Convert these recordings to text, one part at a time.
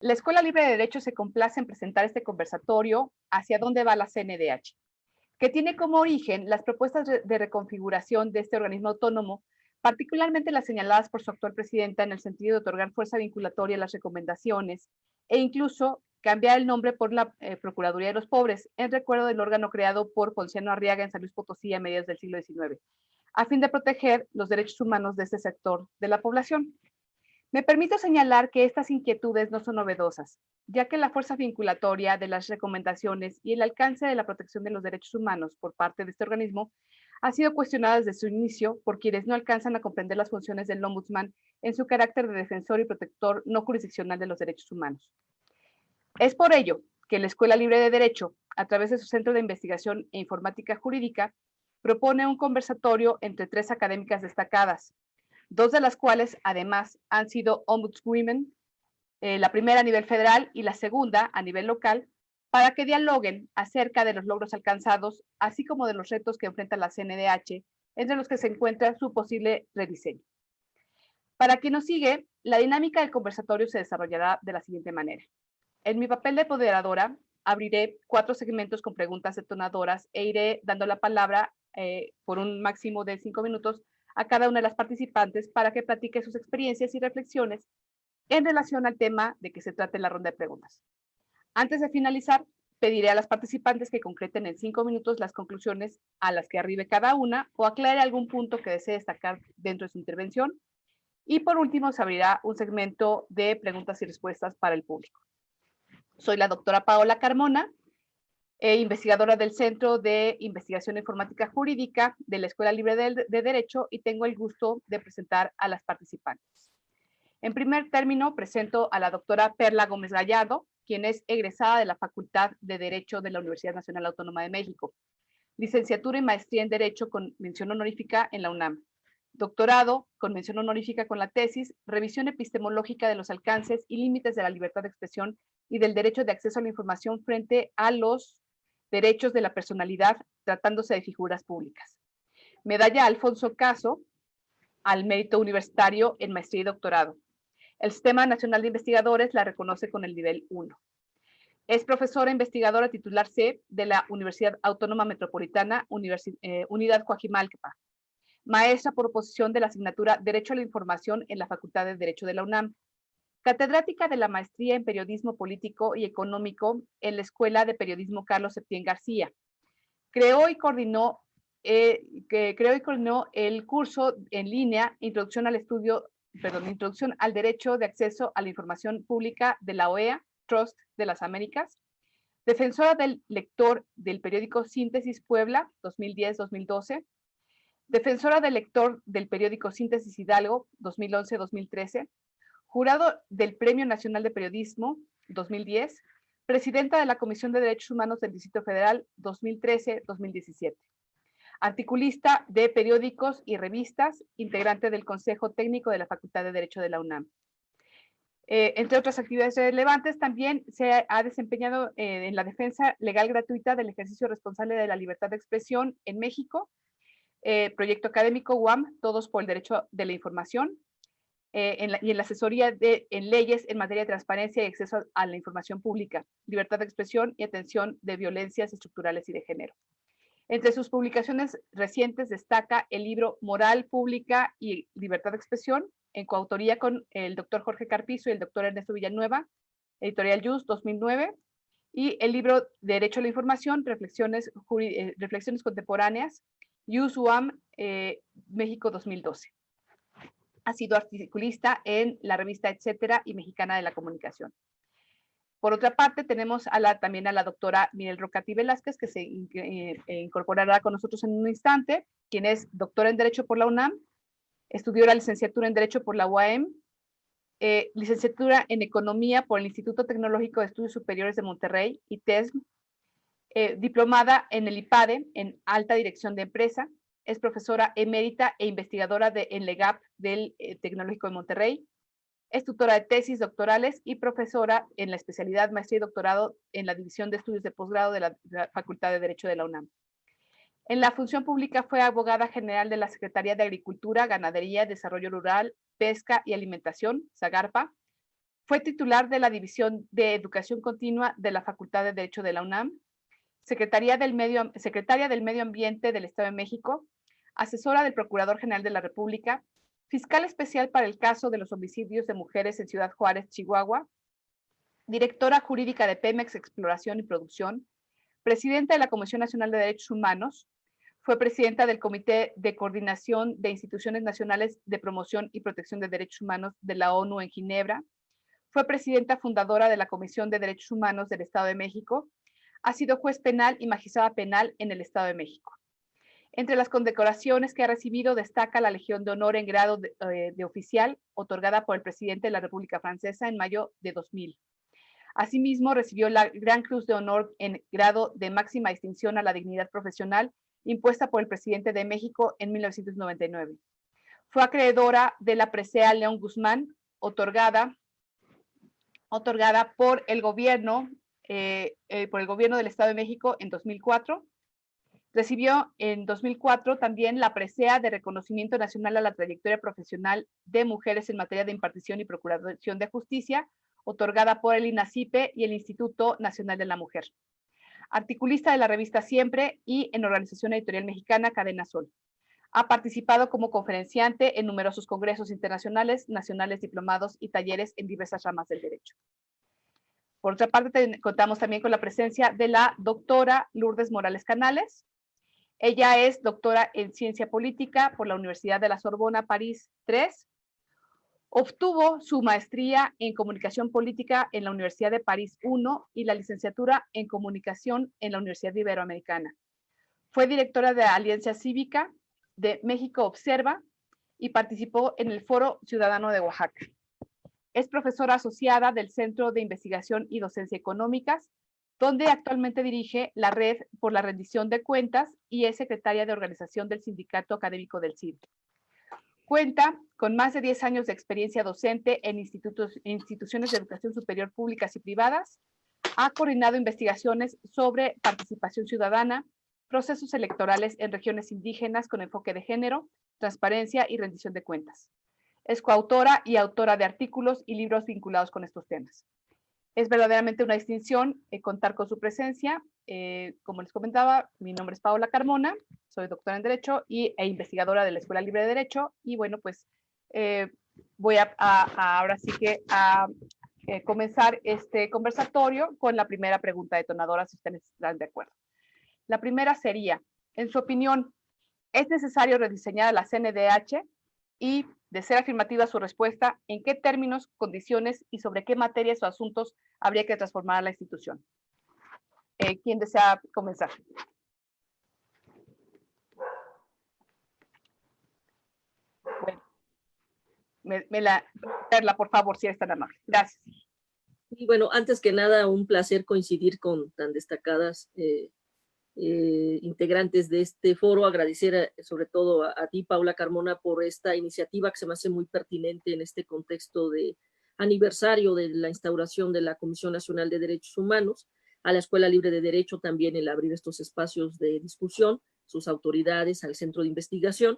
La Escuela Libre de Derecho se complace en presentar este conversatorio Hacia dónde va la CNDH, que tiene como origen las propuestas de reconfiguración de este organismo autónomo, particularmente las señaladas por su actual presidenta en el sentido de otorgar fuerza vinculatoria a las recomendaciones e incluso cambiar el nombre por la Procuraduría de los Pobres, en recuerdo del órgano creado por Ponciano Arriaga en San Luis Potosí a mediados del siglo XIX, a fin de proteger los derechos humanos de este sector de la población. Me permito señalar que estas inquietudes no son novedosas, ya que la fuerza vinculatoria de las recomendaciones y el alcance de la protección de los derechos humanos por parte de este organismo ha sido cuestionada desde su inicio por quienes no alcanzan a comprender las funciones del Ombudsman en su carácter de defensor y protector no jurisdiccional de los derechos humanos. Es por ello que la Escuela Libre de Derecho, a través de su Centro de Investigación e Informática Jurídica, propone un conversatorio entre tres académicas destacadas, dos de las cuales además han sido ombudswomen, la primera a nivel federal y la segunda a nivel local, para que dialoguen acerca de los logros alcanzados, así como de los retos que enfrenta la CNDH, entre los que se encuentra su posible rediseño. Para quien nos sigue, la dinámica del conversatorio se desarrollará de la siguiente manera. En mi papel de moderadora, abriré 4 segmentos con preguntas detonadoras e iré dando la palabra por un máximo de 5 minutos a cada una de las participantes para que platique sus experiencias y reflexiones en relación al tema de que se trate la ronda de preguntas. Antes de finalizar, pediré a las participantes que concreten en 5 minutos las conclusiones a las que arribe cada una o aclare algún punto que desee destacar dentro de su intervención. Y por último, se abrirá un segmento de preguntas y respuestas para el público. Soy la doctora Paola Carmona, investigadora del Centro de Investigación Informática Jurídica de la Escuela Libre de Derecho, y tengo el gusto de presentar a las participantes. En primer término, presento a la doctora Perla Gómez Gallardo, quien es egresada de la Facultad de Derecho de la Universidad Nacional Autónoma de México, licenciatura y maestría en Derecho con mención honorífica en la UNAM, doctorado con mención honorífica con la tesis Revisión epistemológica de los alcances y límites de la libertad de expresión y del derecho de acceso a la información frente a los derechos de la personalidad tratándose de figuras públicas. Medalla Alfonso Caso al mérito universitario en maestría y doctorado. El Sistema Nacional de Investigadores la reconoce con el nivel 1. Es profesora investigadora titular C de la Universidad Autónoma Metropolitana, Unidad Coajimalpa. Maestra por oposición de la asignatura Derecho a la Información en la Facultad de Derecho de la UNAM. Catedrática de la maestría en Periodismo Político y Económico en la Escuela de Periodismo Carlos Septién García. Creó y coordinó el curso en línea Introducción al Derecho de Acceso a la Información Pública de la OEA, Trust de las Américas. Defensora del lector del periódico Síntesis Puebla, 2010-2012. Defensora del lector del periódico Síntesis Hidalgo, 2011-2013. Jurado del Premio Nacional de Periodismo, 2010. Presidenta de la Comisión de Derechos Humanos del Distrito Federal, 2013-2017. Articulista de periódicos y revistas, integrante del Consejo Técnico de la Facultad de Derecho de la UNAM. Entre otras actividades relevantes, también se ha desempeñado en la defensa legal gratuita del ejercicio responsable de la libertad de expresión en México, proyecto académico UAM, Todos por el Derecho de la Información, y en la asesoría en leyes en materia de transparencia y acceso a la información pública, libertad de expresión y atención de violencias estructurales y de género. Entre sus publicaciones recientes destaca el libro Moral Pública y Libertad de Expresión, en coautoría con el doctor Jorge Carpizo y el doctor Ernesto Villanueva, editorial JUS 2009, y el libro Derecho a la Información, Reflexiones Contemporáneas, JUS UAM México 2012. Ha sido articulista en la revista Etcétera y Mexicana de la Comunicación. Por otra parte, tenemos también a la doctora Mirel Rocati Velázquez, que se incorporará con nosotros en un instante, quien es doctora en Derecho por la UNAM, estudió la licenciatura en Derecho por la UAM, licenciatura en Economía por el Instituto Tecnológico de Estudios Superiores de Monterrey, ITESM, diplomada en el IPADE, en Alta Dirección de Empresa, es profesora emérita e investigadora en LEGAP del Tecnológico de Monterrey, es tutora de tesis doctorales y profesora en la especialidad maestría y doctorado en la División de Estudios de Posgrado de la Facultad de Derecho de la UNAM. En la función pública fue abogada general de la Secretaría de Agricultura, Ganadería, Desarrollo Rural, Pesca y Alimentación, SAGARPA. Fue titular de la División de Educación Continua de la Facultad de Derecho de la UNAM, secretaria del Medio Ambiente del Estado de México, asesora del Procurador General de la República, fiscal especial para el caso de los homicidios de mujeres en Ciudad Juárez, Chihuahua, directora jurídica de Pemex Exploración y Producción, presidenta de la Comisión Nacional de Derechos Humanos, fue presidenta del Comité de Coordinación de Instituciones Nacionales de Promoción y Protección de Derechos Humanos de la ONU en Ginebra, fue presidenta fundadora de la Comisión de Derechos Humanos del Estado de México, ha sido juez penal y magistrada penal en el Estado de México. Entre las condecoraciones que ha recibido destaca la Legión de Honor en grado de oficial, otorgada por el presidente de la República Francesa en mayo de 2000. Asimismo, recibió la Gran Cruz de Honor en grado de máxima distinción a la dignidad profesional, impuesta por el presidente de México en 1999. Fue acreedora de la presea León Guzmán, otorgada por el gobierno del Estado de México en 2004. Recibió en 2004 también la presea de reconocimiento nacional a la trayectoria profesional de mujeres en materia de impartición y procuración de justicia, otorgada por el INACIPE y el Instituto Nacional de la Mujer. Articulista de la revista Siempre y en Organización Editorial Mexicana Cadena Sol. Ha participado como conferenciante en numerosos congresos internacionales, nacionales, diplomados y talleres en diversas ramas del derecho. Por otra parte, contamos también con la presencia de la doctora Lourdes Morales Canales. Ella es doctora en Ciencia Política por la Universidad de la Sorbona, París III. Obtuvo su maestría en Comunicación Política en la Universidad de París I y la licenciatura en Comunicación en la Universidad Iberoamericana. Fue directora de Alianza Cívica de México Observa y participó en el Foro Ciudadano de Oaxaca. Es profesora asociada del Centro de Investigación y Docencia Económicas, donde actualmente dirige la Red por la Rendición de Cuentas y es secretaria de organización del Sindicato Académico del CID. Cuenta con más de 10 años de experiencia docente en instituciones de educación superior públicas y privadas. Ha coordinado investigaciones sobre participación ciudadana, procesos electorales en regiones indígenas con enfoque de género, transparencia y rendición de cuentas. Es coautora y autora de artículos y libros vinculados con estos temas. Es verdaderamente una distinción contar con su presencia. Como les comentaba, mi nombre es Paola Carmona, soy doctora en Derecho e investigadora de la Escuela Libre de Derecho. Y bueno, pues voy ahora sí que a comenzar este conversatorio con la primera pregunta detonadora, si ustedes están de acuerdo. La primera sería, en su opinión, ¿es necesario rediseñar a la CNDH? Y, de ser afirmativa su respuesta, ¿en qué términos, condiciones y sobre qué materias o asuntos habría que transformar a la institución? ¿Quién desea comenzar? Bueno, Perla, por favor, si eres tan amable. Gracias. Y bueno, antes que nada, un placer coincidir con tan destacadas integrantes de este foro, agradecer sobre todo a ti, Paula Carmona, por esta iniciativa que se me hace muy pertinente en este contexto de aniversario de la instauración de la Comisión Nacional de Derechos Humanos, a la Escuela Libre de Derecho también el abrir estos espacios de discusión, sus autoridades, al Centro de Investigación.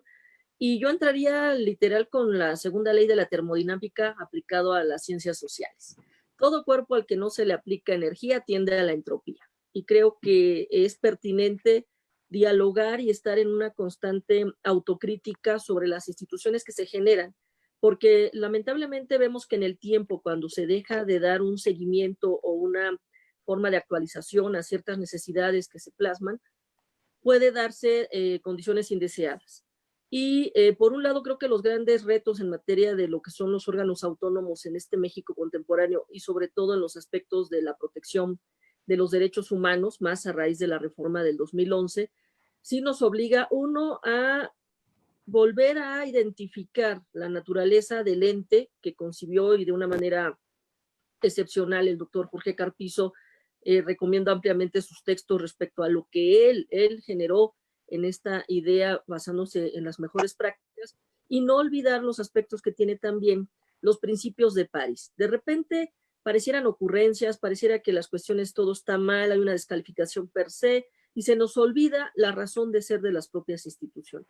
Y yo entraría literal con la segunda ley de la termodinámica aplicado a las ciencias sociales. Todo cuerpo al que no se le aplica energía tiende a la entropía. Y creo que es pertinente dialogar y estar en una constante autocrítica sobre las instituciones que se generan, porque lamentablemente vemos que en el tiempo, cuando se deja de dar un seguimiento o una forma de actualización a ciertas necesidades que se plasman, puede darse condiciones indeseadas. Y por un lado, creo que los grandes retos en materia de lo que son los órganos autónomos en este México contemporáneo y sobre todo en los aspectos de la protección de los derechos humanos, más a raíz de la reforma del 2011, sí nos obliga uno a volver a identificar la naturaleza del ente que concibió y de una manera excepcional el doctor Jorge Carpizo. Recomiendo ampliamente sus textos respecto a lo que él generó en esta idea basándose en las mejores prácticas y no olvidar los aspectos que tiene también los principios de París. De repente parecieran ocurrencias, pareciera que las cuestiones todo está mal, hay una descalificación per se y se nos olvida la razón de ser de las propias instituciones.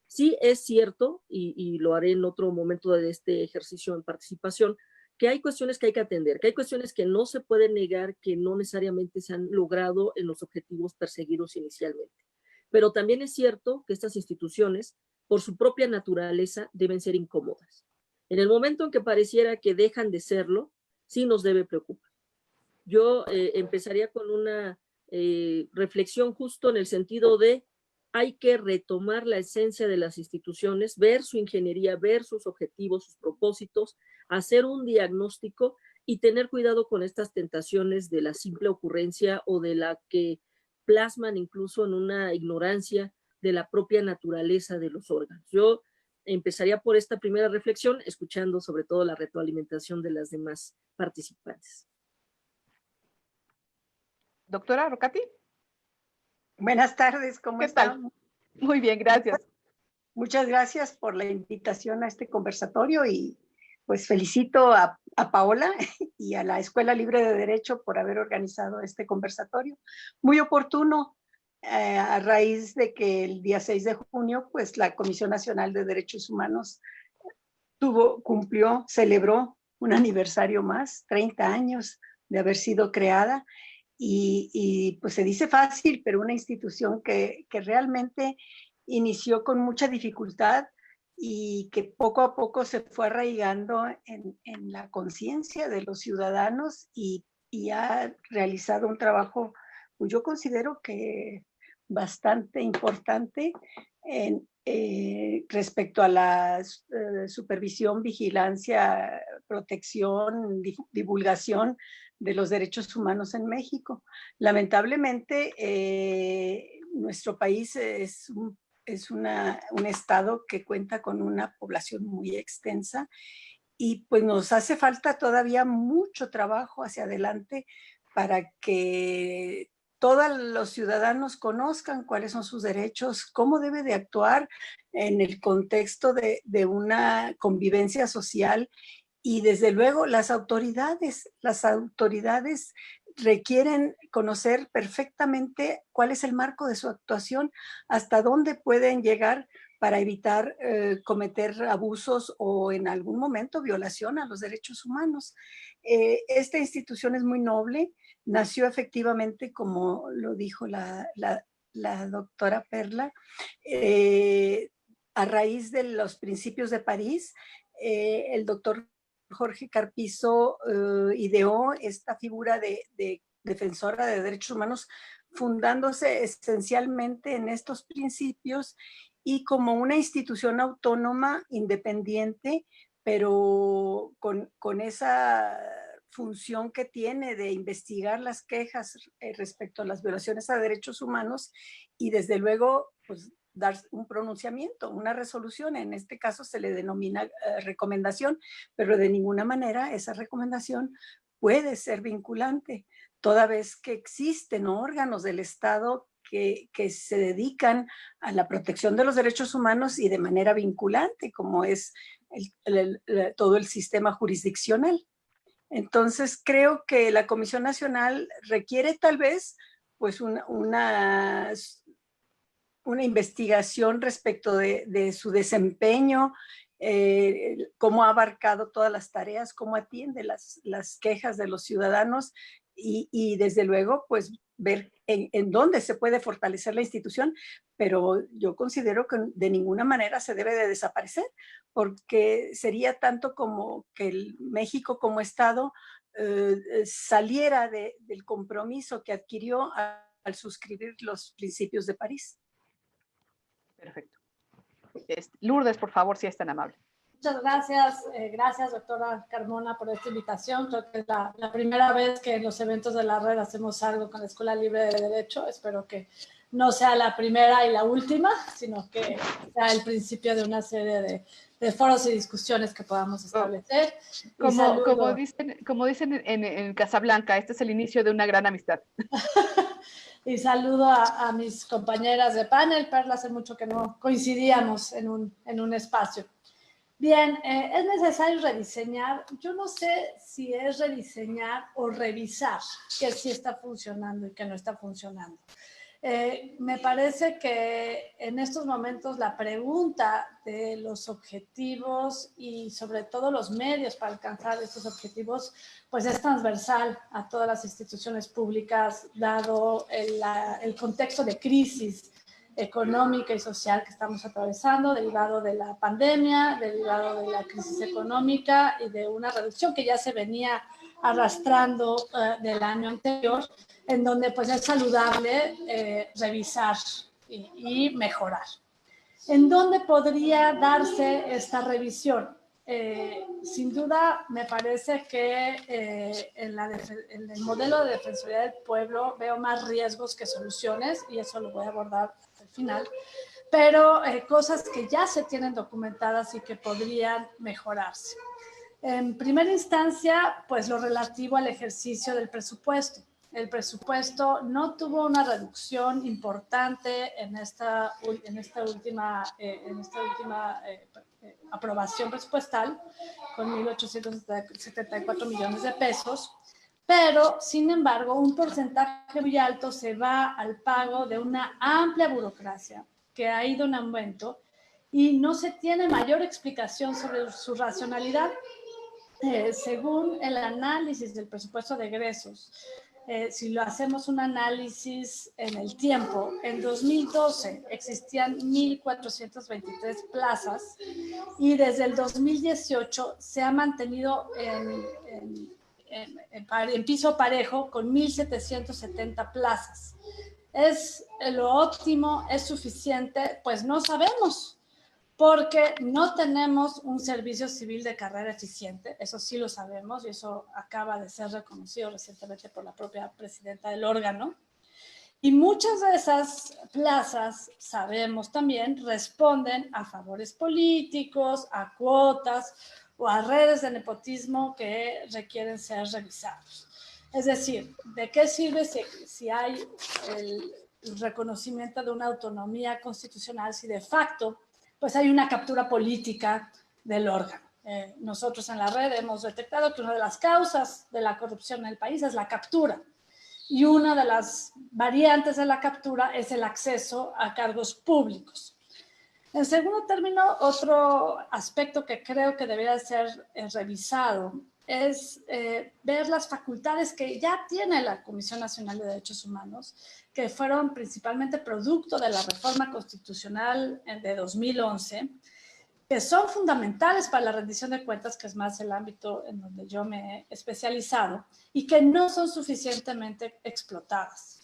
Sí es cierto, y lo haré en otro momento de este ejercicio en participación, que hay cuestiones que hay que atender, que hay cuestiones que no se pueden negar, que no necesariamente se han logrado en los objetivos perseguidos inicialmente. Pero también es cierto que estas instituciones, por su propia naturaleza, deben ser incómodas. En el momento en que pareciera que dejan de serlo, sí nos debe preocupar. Yo empezaría con una reflexión justo en el sentido de hay que retomar la esencia de las instituciones, ver su ingeniería, ver sus objetivos, sus propósitos, hacer un diagnóstico y tener cuidado con estas tentaciones de la simple ocurrencia o de la que plasman incluso en una ignorancia de la propia naturaleza de los órganos. Yo empezaría por esta primera reflexión, escuchando sobre todo la retroalimentación de las demás participantes. Doctora Rocati. Buenas tardes, ¿cómo están? Muy bien, gracias. Muchas gracias por la invitación a este conversatorio y pues felicito a Paola y a la Escuela Libre de Derecho por haber organizado este conversatorio. Muy oportuno a raíz de que el día 6 de junio pues la Comisión Nacional de Derechos Humanos celebró un aniversario más, 30 años de haber sido creada. Y pues se dice fácil, pero una institución que realmente inició con mucha dificultad y que poco a poco se fue arraigando en la conciencia de los ciudadanos y ha realizado un trabajo, pues yo considero que bastante importante respecto a la supervisión, vigilancia, protección, divulgación de los derechos humanos en México. Lamentablemente, nuestro país es un estado que cuenta con una población muy extensa y pues nos hace falta todavía mucho trabajo hacia adelante para que todos los ciudadanos conozcan cuáles son sus derechos, cómo debe de actuar en el contexto de una convivencia social. Y desde luego las autoridades requieren conocer perfectamente cuál es el marco de su actuación, hasta dónde pueden llegar para evitar cometer abusos o en algún momento violación a los derechos humanos. Esta institución es muy noble, nació efectivamente, como lo dijo la doctora Perla, a raíz de los principios de París. El doctor Jorge Carpizo ideó esta figura de defensora de derechos humanos, fundándose esencialmente en estos principios y como una institución autónoma, independiente, pero con esa función que tiene de investigar las quejas respecto a las violaciones a derechos humanos y desde luego pues dar un pronunciamiento, una resolución. En este caso se le denomina recomendación, pero de ninguna manera esa recomendación puede ser vinculante, toda vez que existen órganos del Estado que se dedican a la protección de los derechos humanos y de manera vinculante, como es todo el sistema jurisdiccional. Entonces, creo que la Comisión Nacional requiere tal vez pues una investigación respecto de su desempeño, cómo ha abarcado todas las tareas, cómo atiende las quejas de los ciudadanos y desde luego, pues ver en dónde se puede fortalecer la institución, pero yo considero que de ninguna manera se debe de desaparecer, porque sería tanto como que México como Estado saliera del compromiso que adquirió al suscribir los principios de París. Perfecto. Lourdes, por favor, si es tan amable. Muchas gracias. Gracias, doctora Carmona, por esta invitación. Creo que es la primera vez que en los eventos de la red hacemos algo con la Escuela Libre de Derecho. Espero que no sea la primera y la última, sino que sea el principio de una serie de foros y discusiones que podamos establecer. Como dicen en Casablanca, este es el inicio de una gran amistad. Y saludo a mis compañeras de panel. Perla, hace mucho que no coincidíamos en un espacio. Bien, es necesario rediseñar. Yo no sé si es rediseñar o revisar qué sí está funcionando y qué no está funcionando. Me parece que en estos momentos la pregunta de los objetivos y sobre todo los medios para alcanzar estos objetivos, pues es transversal a todas las instituciones públicas, dado el contexto de crisis económica y social que estamos atravesando, derivado de la pandemia, derivado de la crisis económica y de una reducción que ya se venía arrastrando del año anterior, en donde pues es saludable revisar y mejorar. ¿En dónde podría darse esta revisión? Sin duda, me parece que en el modelo de Defensoría del Pueblo veo más riesgos que soluciones, y eso lo voy a abordar hasta el final, pero cosas que ya se tienen documentadas y que podrían mejorarse. En primera instancia, pues lo relativo al ejercicio del presupuesto. El presupuesto no tuvo una reducción importante en esta última aprobación presupuestal, con 1.874 millones de pesos, pero, sin embargo, un porcentaje muy alto se va al pago de una amplia burocracia que ha ido en aumento y no se tiene mayor explicación sobre su racionalidad. Según el análisis del presupuesto de egresos, si lo hacemos un análisis en el tiempo, en 2012 existían 1.423 plazas y desde el 2018 se ha mantenido en piso parejo con 1.770 plazas. ¿Es lo óptimo? ¿Es suficiente? Pues no sabemos, porque no tenemos un servicio civil de carrera eficiente, eso sí lo sabemos, y eso acaba de ser reconocido recientemente por la propia presidenta del órgano. Y muchas de esas plazas, sabemos también, responden a favores políticos, a cuotas o a redes de nepotismo que requieren ser revisados. Es decir, ¿de qué sirve si hay el reconocimiento de una autonomía constitucional si de facto pues hay una captura política del órgano? Nosotros en la red hemos detectado que una de las causas de la corrupción en el país es la captura. Y una de las variantes de la captura es el acceso a cargos públicos. En segundo término, otro aspecto que creo que debería ser revisado es ver las facultades que ya tiene la Comisión Nacional de Derechos Humanos, que fueron principalmente producto de la reforma constitucional de 2011, que son fundamentales para la rendición de cuentas, que es más el ámbito en donde yo me he especializado, y que no son suficientemente explotadas.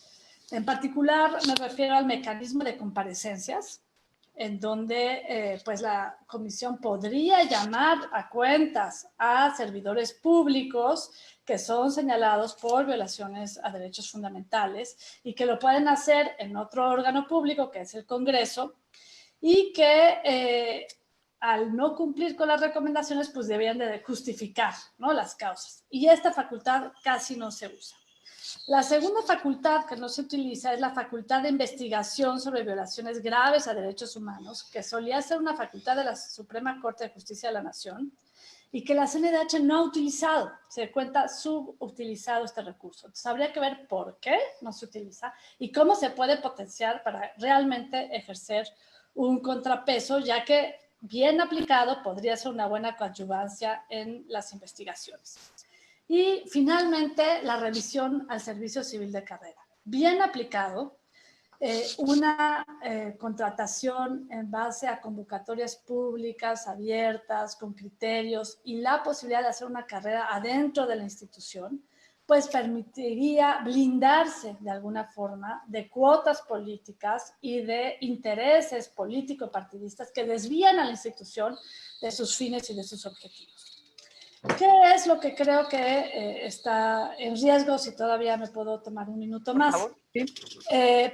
En particular, me refiero al mecanismo de comparecencias, en donde pues la comisión podría llamar a cuentas a servidores públicos que son señalados por violaciones a derechos fundamentales y que lo pueden hacer en otro órgano público, que es el Congreso, y que al no cumplir con las recomendaciones, pues debían de justificar, ¿no?, las causas. Y esta facultad casi no se usa. La segunda facultad que no se utiliza es la facultad de investigación sobre violaciones graves a derechos humanos, que solía ser una facultad de la Suprema Corte de Justicia de la Nación y que la CNDH no ha utilizado. Se cuenta subutilizado este recurso. Entonces, habría que ver por qué no se utiliza y cómo se puede potenciar para realmente ejercer un contrapeso, ya que bien aplicado podría ser una buena coadyuvancia en las investigaciones. Y finalmente, la revisión al servicio civil de carrera. Bien aplicado, una contratación en base a convocatorias públicas, abiertas, con criterios y la posibilidad de hacer una carrera adentro de la institución, pues permitiría blindarse de alguna forma de cuotas políticas y de intereses político-partidistas que desvían a la institución de sus fines y de sus objetivos. ¿Qué es lo que creo que está en riesgo? Si todavía me puedo tomar un minuto más. Por favor, sí.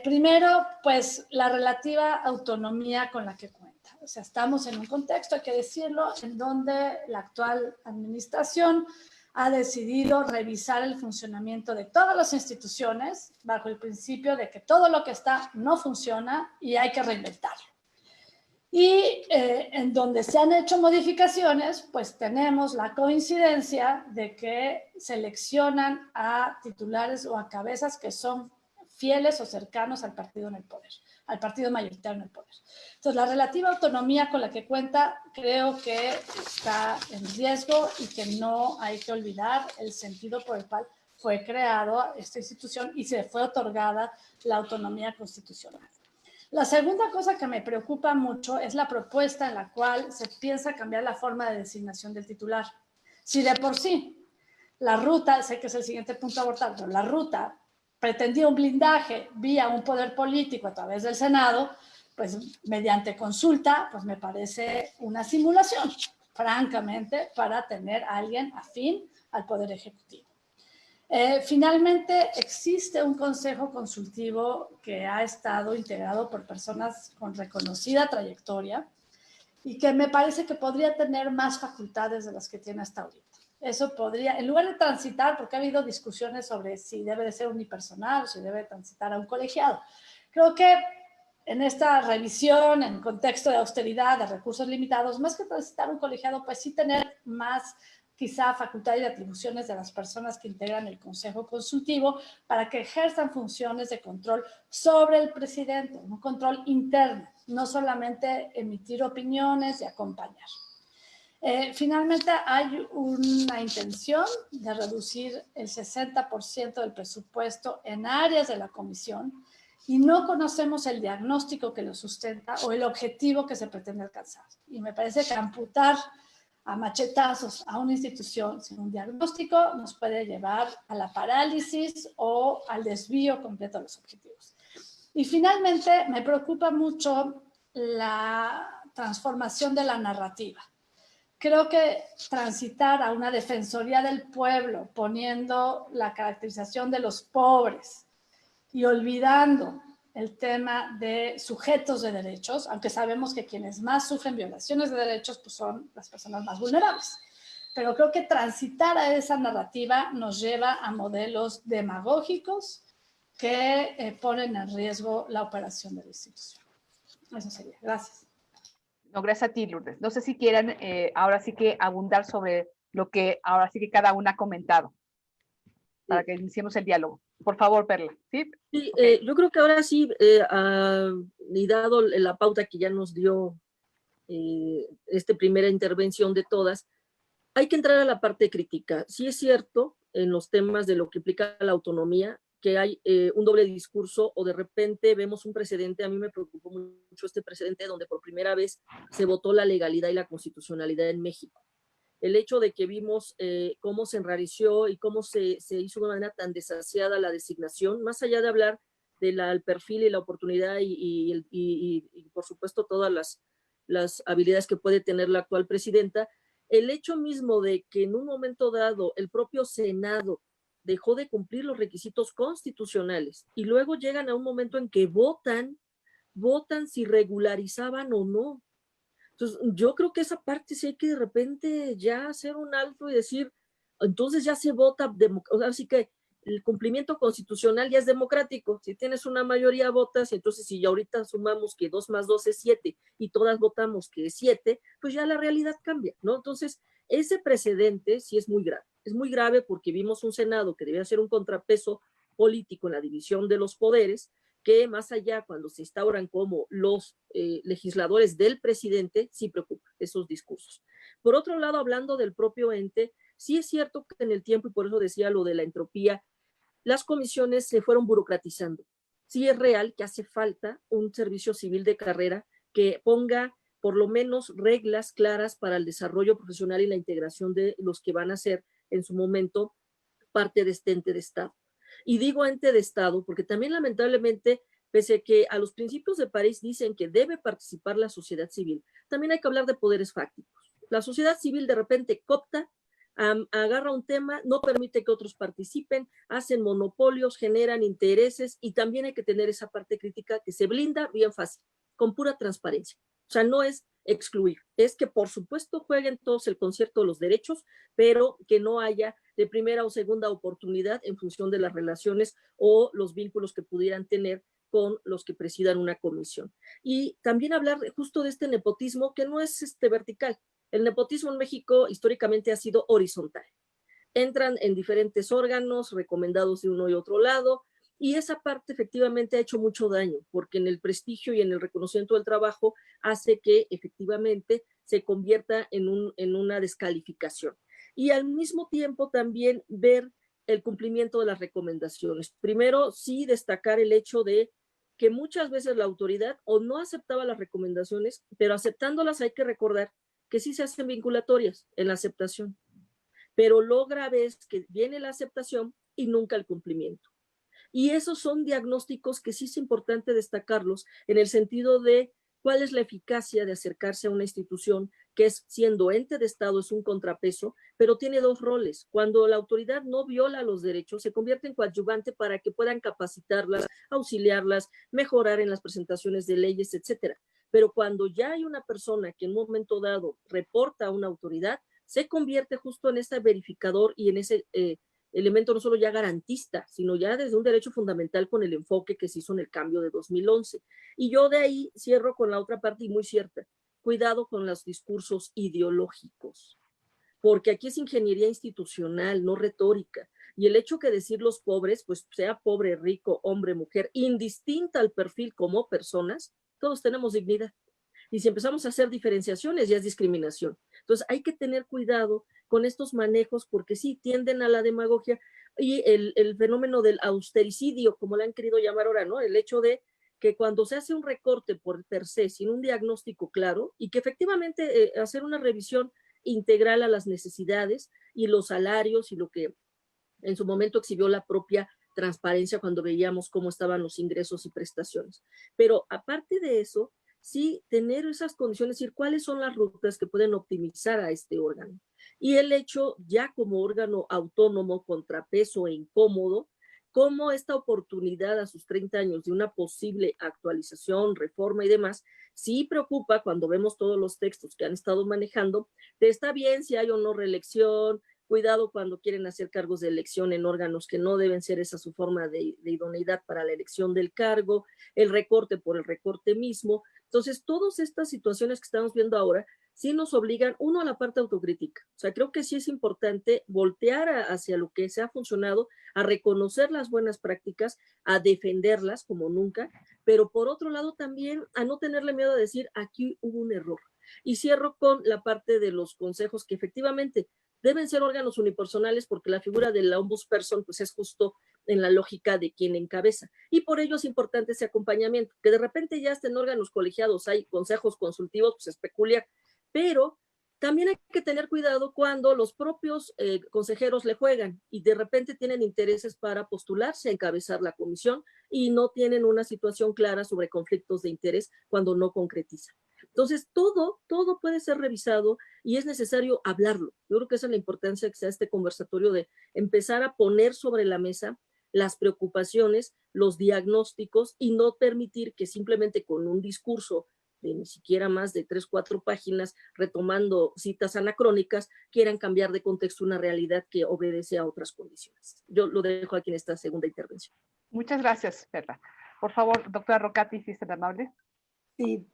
Primero, pues la relativa autonomía con la que cuenta. O sea, estamos en un contexto, hay que decirlo, en donde la actual administración ha decidido revisar el funcionamiento de todas las instituciones bajo el principio de que todo lo que está no funciona y hay que reinventarlo. Y en donde se han hecho modificaciones, pues tenemos la coincidencia de que seleccionan a titulares o a cabezas que son fieles o cercanos al partido en el poder, al partido mayoritario en el poder. Entonces, la relativa autonomía con la que cuenta creo que está en riesgo y que no hay que olvidar el sentido por el cual fue creada esta institución y se fue otorgada la autonomía constitucional. La segunda cosa que me preocupa mucho es la propuesta en la cual se piensa cambiar la forma de designación del titular. Si de por sí la ruta, sé que es el siguiente punto a abordar, pero la ruta pretendía un blindaje vía un poder político a través del Senado, pues mediante consulta, pues me parece una simulación, francamente, para tener a alguien afín al Poder Ejecutivo. Finalmente, existe un consejo consultivo que ha estado integrado por personas con reconocida trayectoria y que me parece que podría tener más facultades de las que tiene hasta ahorita. Eso podría, en lugar de transitar, porque ha habido discusiones sobre si debe de ser unipersonal, si debe transitar a un colegiado. Creo que en esta revisión, en contexto de austeridad, de recursos limitados, más que transitar un colegiado, pues sí tener más quizá facultades y atribuciones de las personas que integran el Consejo Consultivo para que ejerzan funciones de control sobre el presidente, un control interno, no solamente emitir opiniones y acompañar. Finalmente, hay una intención de reducir el 60% del presupuesto en áreas de la comisión y no conocemos el diagnóstico que lo sustenta o el objetivo que se pretende alcanzar. Y me parece que amputar a machetazos a una institución sin un diagnóstico nos puede llevar a la parálisis o al desvío completo de los objetivos. Y finalmente, me preocupa mucho la transformación de la narrativa. Creo que transitar a una defensoría del pueblo poniendo la caracterización de los pobres y olvidando el tema de sujetos de derechos, aunque sabemos que quienes más sufren violaciones de derechos pues son las personas más vulnerables. Pero creo que transitar a esa narrativa nos lleva a modelos demagógicos que ponen en riesgo la operación de la institución. Eso sería. Gracias. No, gracias a ti, Lourdes. No sé si quieran ahora sí que abundar sobre lo que ahora sí que cada una ha comentado, para que iniciemos el diálogo. Por favor, Perla. Sí, sí okay. Yo creo que ahora sí, y dado la pauta que ya nos dio esta primera intervención de todas, hay que entrar a la parte crítica. Sí es cierto en los temas de lo que implica la autonomía, que hay un doble discurso o de repente vemos un precedente. A mí me preocupó mucho este precedente donde por primera vez se votó la legalidad y la constitucionalidad en México. El hecho de que vimos cómo se enrareció y cómo se hizo de una manera tan desasiada la designación, más allá de hablar del perfil y la oportunidad y por supuesto todas las habilidades que puede tener la actual presidenta, el hecho mismo de que en un momento dado el propio Senado dejó de cumplir los requisitos constitucionales y luego llegan a un momento en que votan si regularizaban o no. Entonces, yo creo que esa parte sí hay que de repente ya hacer un alto y decir, entonces ya se vota, así que el cumplimiento constitucional ya es democrático. Si tienes una mayoría, votas, y entonces si ya ahorita sumamos que 2 más 2 es 7 y todas votamos que es 7, pues ya la realidad cambia, ¿no? Entonces, ese precedente sí es muy grave. Es muy grave porque vimos un Senado que debía ser un contrapeso político en la división de los poderes, que más allá cuando se instauran como los legisladores del presidente, sí preocupan esos discursos. Por otro lado, hablando del propio ente, sí es cierto que en el tiempo, y por eso decía lo de la entropía, las comisiones se fueron burocratizando. Sí es real que hace falta un servicio civil de carrera que ponga por lo menos reglas claras para el desarrollo profesional y la integración de los que van a ser en su momento parte de este ente de Estado. Y digo ente de Estado porque también lamentablemente, pese a que a los principios de París dicen que debe participar la sociedad civil, también hay que hablar de poderes fácticos. La sociedad civil de repente coopta, agarra un tema, no permite que otros participen, hacen monopolios, generan intereses y también hay que tener esa parte crítica que se blinda bien fácil, con pura transparencia. O sea, no es excluir, es que por supuesto jueguen todos el concierto de los derechos, pero que no haya de primera o segunda oportunidad en función de las relaciones o los vínculos que pudieran tener con los que presidan una comisión. Y también hablar justo de este nepotismo que no es vertical. El nepotismo en México históricamente ha sido horizontal. Entran en diferentes órganos recomendados de uno y otro lado, Y esa parte efectivamente ha hecho mucho daño, porque en el prestigio y en el reconocimiento del trabajo hace que efectivamente se convierta en una descalificación. Y al mismo tiempo también ver el cumplimiento de las recomendaciones. Primero, sí destacar el hecho de que muchas veces la autoridad o no aceptaba las recomendaciones, pero aceptándolas hay que recordar que sí se hacen vinculatorias en la aceptación. Pero lo grave es que viene la aceptación y nunca el cumplimiento. Y esos son diagnósticos que sí es importante destacarlos en el sentido de cuál es la eficacia de acercarse a una institución que es, siendo ente de Estado, es un contrapeso, pero tiene dos roles. Cuando la autoridad no viola los derechos, se convierte en coadyuvante para que puedan capacitarlas, auxiliarlas, mejorar en las presentaciones de leyes, etcétera. Pero cuando ya hay una persona que en un momento dado reporta a una autoridad, se convierte justo en ese verificador y en ese elemento no solo ya garantista, sino ya desde un derecho fundamental con el enfoque que se hizo en el cambio de 2011. Y yo de ahí cierro con la otra parte y muy cierta. Cuidado con los discursos ideológicos, porque aquí es ingeniería institucional, no retórica. Y el hecho que decir los pobres, pues sea pobre, rico, hombre, mujer, indistinta al perfil como personas, todos tenemos dignidad. Y si empezamos a hacer diferenciaciones, ya es discriminación. Entonces hay que tener cuidado con estos manejos porque sí tienden a la demagogia y el fenómeno del austericidio, como le han querido llamar ahora, ¿no? El hecho de que cuando se hace un recorte por per se, sin un diagnóstico claro, y que efectivamente hacer una revisión integral a las necesidades y los salarios y lo que en su momento exhibió la propia transparencia cuando veíamos cómo estaban los ingresos y prestaciones. Pero aparte de eso, sí tener esas condiciones, decir cuáles son las rutas que pueden optimizar a este órgano. Y el hecho ya como órgano autónomo, contrapeso e incómodo, como esta oportunidad a sus 30 años de una posible actualización, reforma y demás, sí preocupa cuando vemos todos los textos que han estado manejando, de está bien si hay o no reelección, cuidado cuando quieren hacer cargos de elección en órganos que no deben ser esa su forma de idoneidad para la elección del cargo, el recorte por el recorte mismo. Entonces, todas estas situaciones que estamos viendo ahora sí nos obligan, uno, a la parte autocrítica. O sea, creo que sí es importante voltear hacia lo que se ha funcionado, a reconocer las buenas prácticas, a defenderlas como nunca, pero por otro lado también a no tenerle miedo a decir, aquí hubo un error. Y cierro con la parte de los consejos que efectivamente deben ser órganos unipersonales porque la figura de la ombudsperson pues es justo en la lógica de quien encabeza. Y por ello es importante ese acompañamiento, que de repente ya hasta en órganos colegiados hay consejos consultivos, pues es peculiar, pero también hay que tener cuidado cuando los propios consejeros le juegan y de repente tienen intereses para postularse a encabezar la comisión y no tienen una situación clara sobre conflictos de interés cuando no concretizan. Entonces, todo puede ser revisado y es necesario hablarlo. Yo creo que esa es la importancia que sea este conversatorio de empezar a poner sobre la mesa las preocupaciones, los diagnósticos y no permitir que simplemente con un discurso de ni siquiera más de 3, 4 páginas, retomando citas anacrónicas, quieran cambiar de contexto una realidad que obedece a otras condiciones. Yo lo dejo aquí en esta segunda intervención. Muchas gracias, Perla. Por favor, doctora Rocati, si es tan amable. Sí,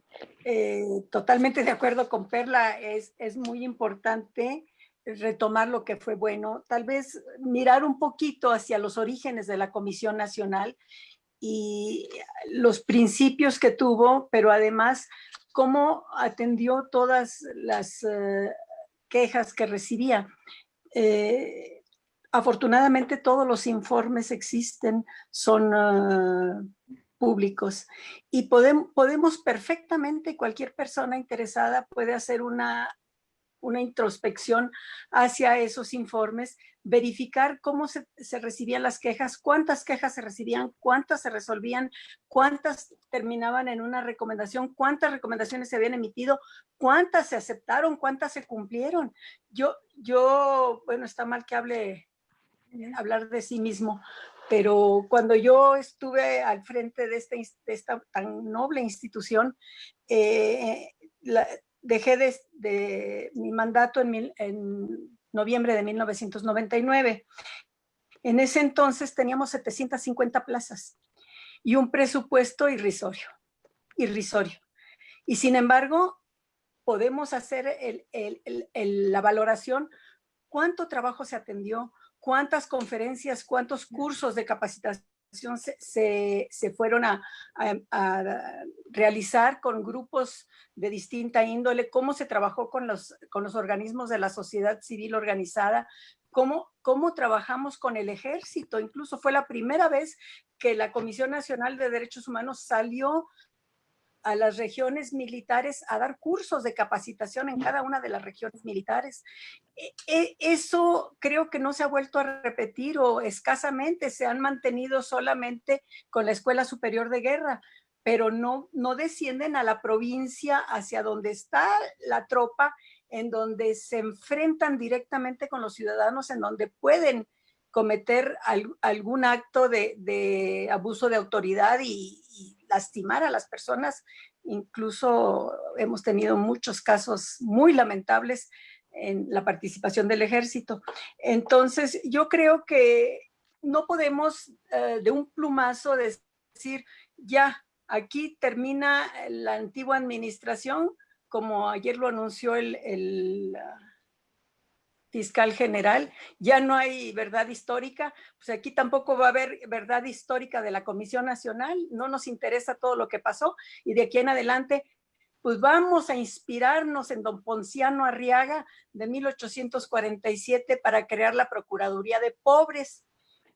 totalmente de acuerdo con Perla. Es muy importante retomar lo que fue bueno, tal vez mirar un poquito hacia los orígenes de la Comisión Nacional y los principios que tuvo, pero además cómo atendió todas las quejas que recibía. Afortunadamente todos los informes existen, son públicos y podemos perfectamente, cualquier persona interesada puede hacer una introspección hacia esos informes, verificar cómo se recibían las quejas, cuántas quejas se recibían, cuántas se resolvían, cuántas terminaban en una recomendación, cuántas recomendaciones se habían emitido, cuántas se aceptaron, cuántas se cumplieron. Yo bueno, está mal que hablar de sí mismo, pero cuando yo estuve al frente de esta tan noble institución, dejé de mi mandato en noviembre de 1999. En ese entonces teníamos 750 plazas y un presupuesto irrisorio. Y sin embargo, podemos hacer la valoración, cuánto trabajo se atendió, cuántas conferencias, cuántos cursos de capacitación se fueron a realizar con grupos de distinta índole, cómo se trabajó con los organismos de la sociedad civil organizada, cómo trabajamos con el ejército. Incluso fue la primera vez que la Comisión Nacional de Derechos Humanos salió a las regiones militares a dar cursos de capacitación en cada una de las regiones militares. Eso creo que no se ha vuelto a repetir, o escasamente se han mantenido solamente con la Escuela Superior de Guerra, pero no descienden a la provincia hacia donde está la tropa, en donde se enfrentan directamente con los ciudadanos, en donde pueden cometer algún acto de abuso de autoridad y lastimar a las personas. Incluso hemos tenido muchos casos muy lamentables en la participación del ejército. Entonces, yo creo que no podemos de un plumazo decir, ya, aquí termina la antigua administración, como ayer lo anunció el fiscal general, ya no hay verdad histórica, pues aquí tampoco va a haber verdad histórica de la Comisión Nacional, no nos interesa todo lo que pasó, y de aquí en adelante pues vamos a inspirarnos en don Ponciano Arriaga de 1847 para crear la Procuraduría de Pobres.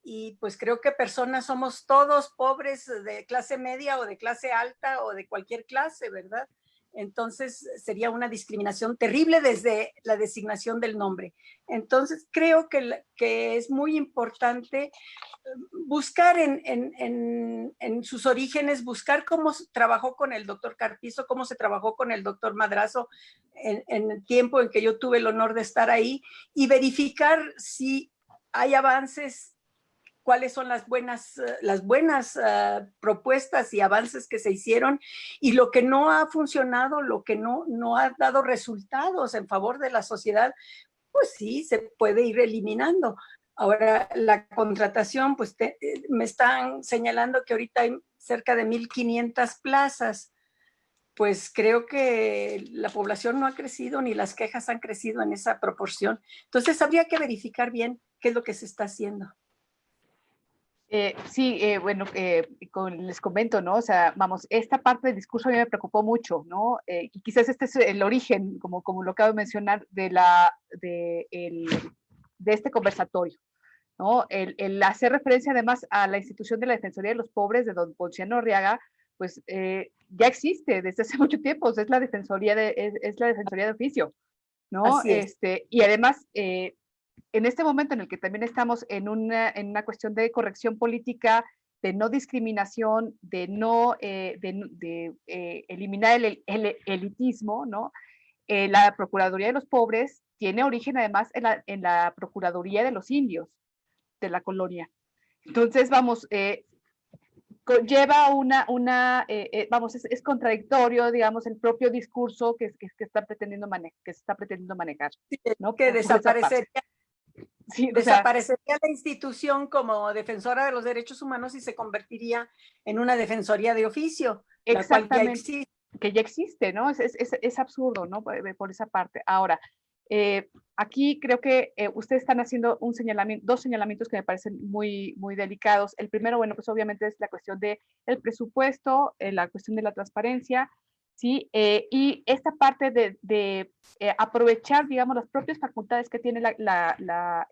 Y pues creo que personas somos todos, pobres de clase media o de clase alta o de cualquier clase, ¿verdad? Entonces sería una discriminación terrible desde la designación del nombre. Entonces creo que es muy importante buscar en sus orígenes, buscar cómo trabajó con el doctor Carpizo, cómo se trabajó con el doctor Madrazo en el tiempo en que yo tuve el honor de estar ahí, y verificar si hay avances, cuáles son las buenas propuestas y avances que se hicieron, y lo que no ha funcionado, lo que no ha dado resultados en favor de la sociedad, pues sí, se puede ir eliminando. Ahora, la contratación, pues me están señalando que ahorita hay cerca de 1,500 plazas. Pues creo que la población no ha crecido, ni las quejas han crecido en esa proporción. Entonces, habría que verificar bien qué es lo que se está haciendo. Sí, bueno, les comento, ¿no? O sea, vamos, esta parte del discurso a mí me preocupó mucho, ¿no? Y quizás este es el origen, como lo acabo de mencionar, de este conversatorio, ¿no? El hacer referencia además a la institución de la Defensoría de los Pobres de don Ponciano Arriaga, pues ya existe desde hace mucho tiempo, o sea, es la Defensoría de Oficio, ¿no? Así es. Y además, en este momento en el que también estamos en una cuestión de corrección política, de no discriminación, de eliminar el elitismo, ¿no? La Procuraduría de los Pobres tiene origen además en la Procuraduría de los Indios de la colonia. Entonces, vamos, lleva vamos, es contradictorio, digamos, el propio discurso que se está pretendiendo manejar, ¿no? Que desaparecería. Sí, desaparecería la institución como defensora de los derechos humanos y se convertiría en una defensoría de oficio, exactamente, la cual ya existe. Que ya existe, ¿no? Es absurdo, ¿no? Por esa parte. Ahora, aquí creo que ustedes están haciendo dos señalamientos que me parecen muy, muy delicados. El primero, bueno, pues obviamente es la cuestión del presupuesto, la cuestión de la transparencia, ¿sí? Y esta parte de aprovechar, digamos, las propias facultades que tiene la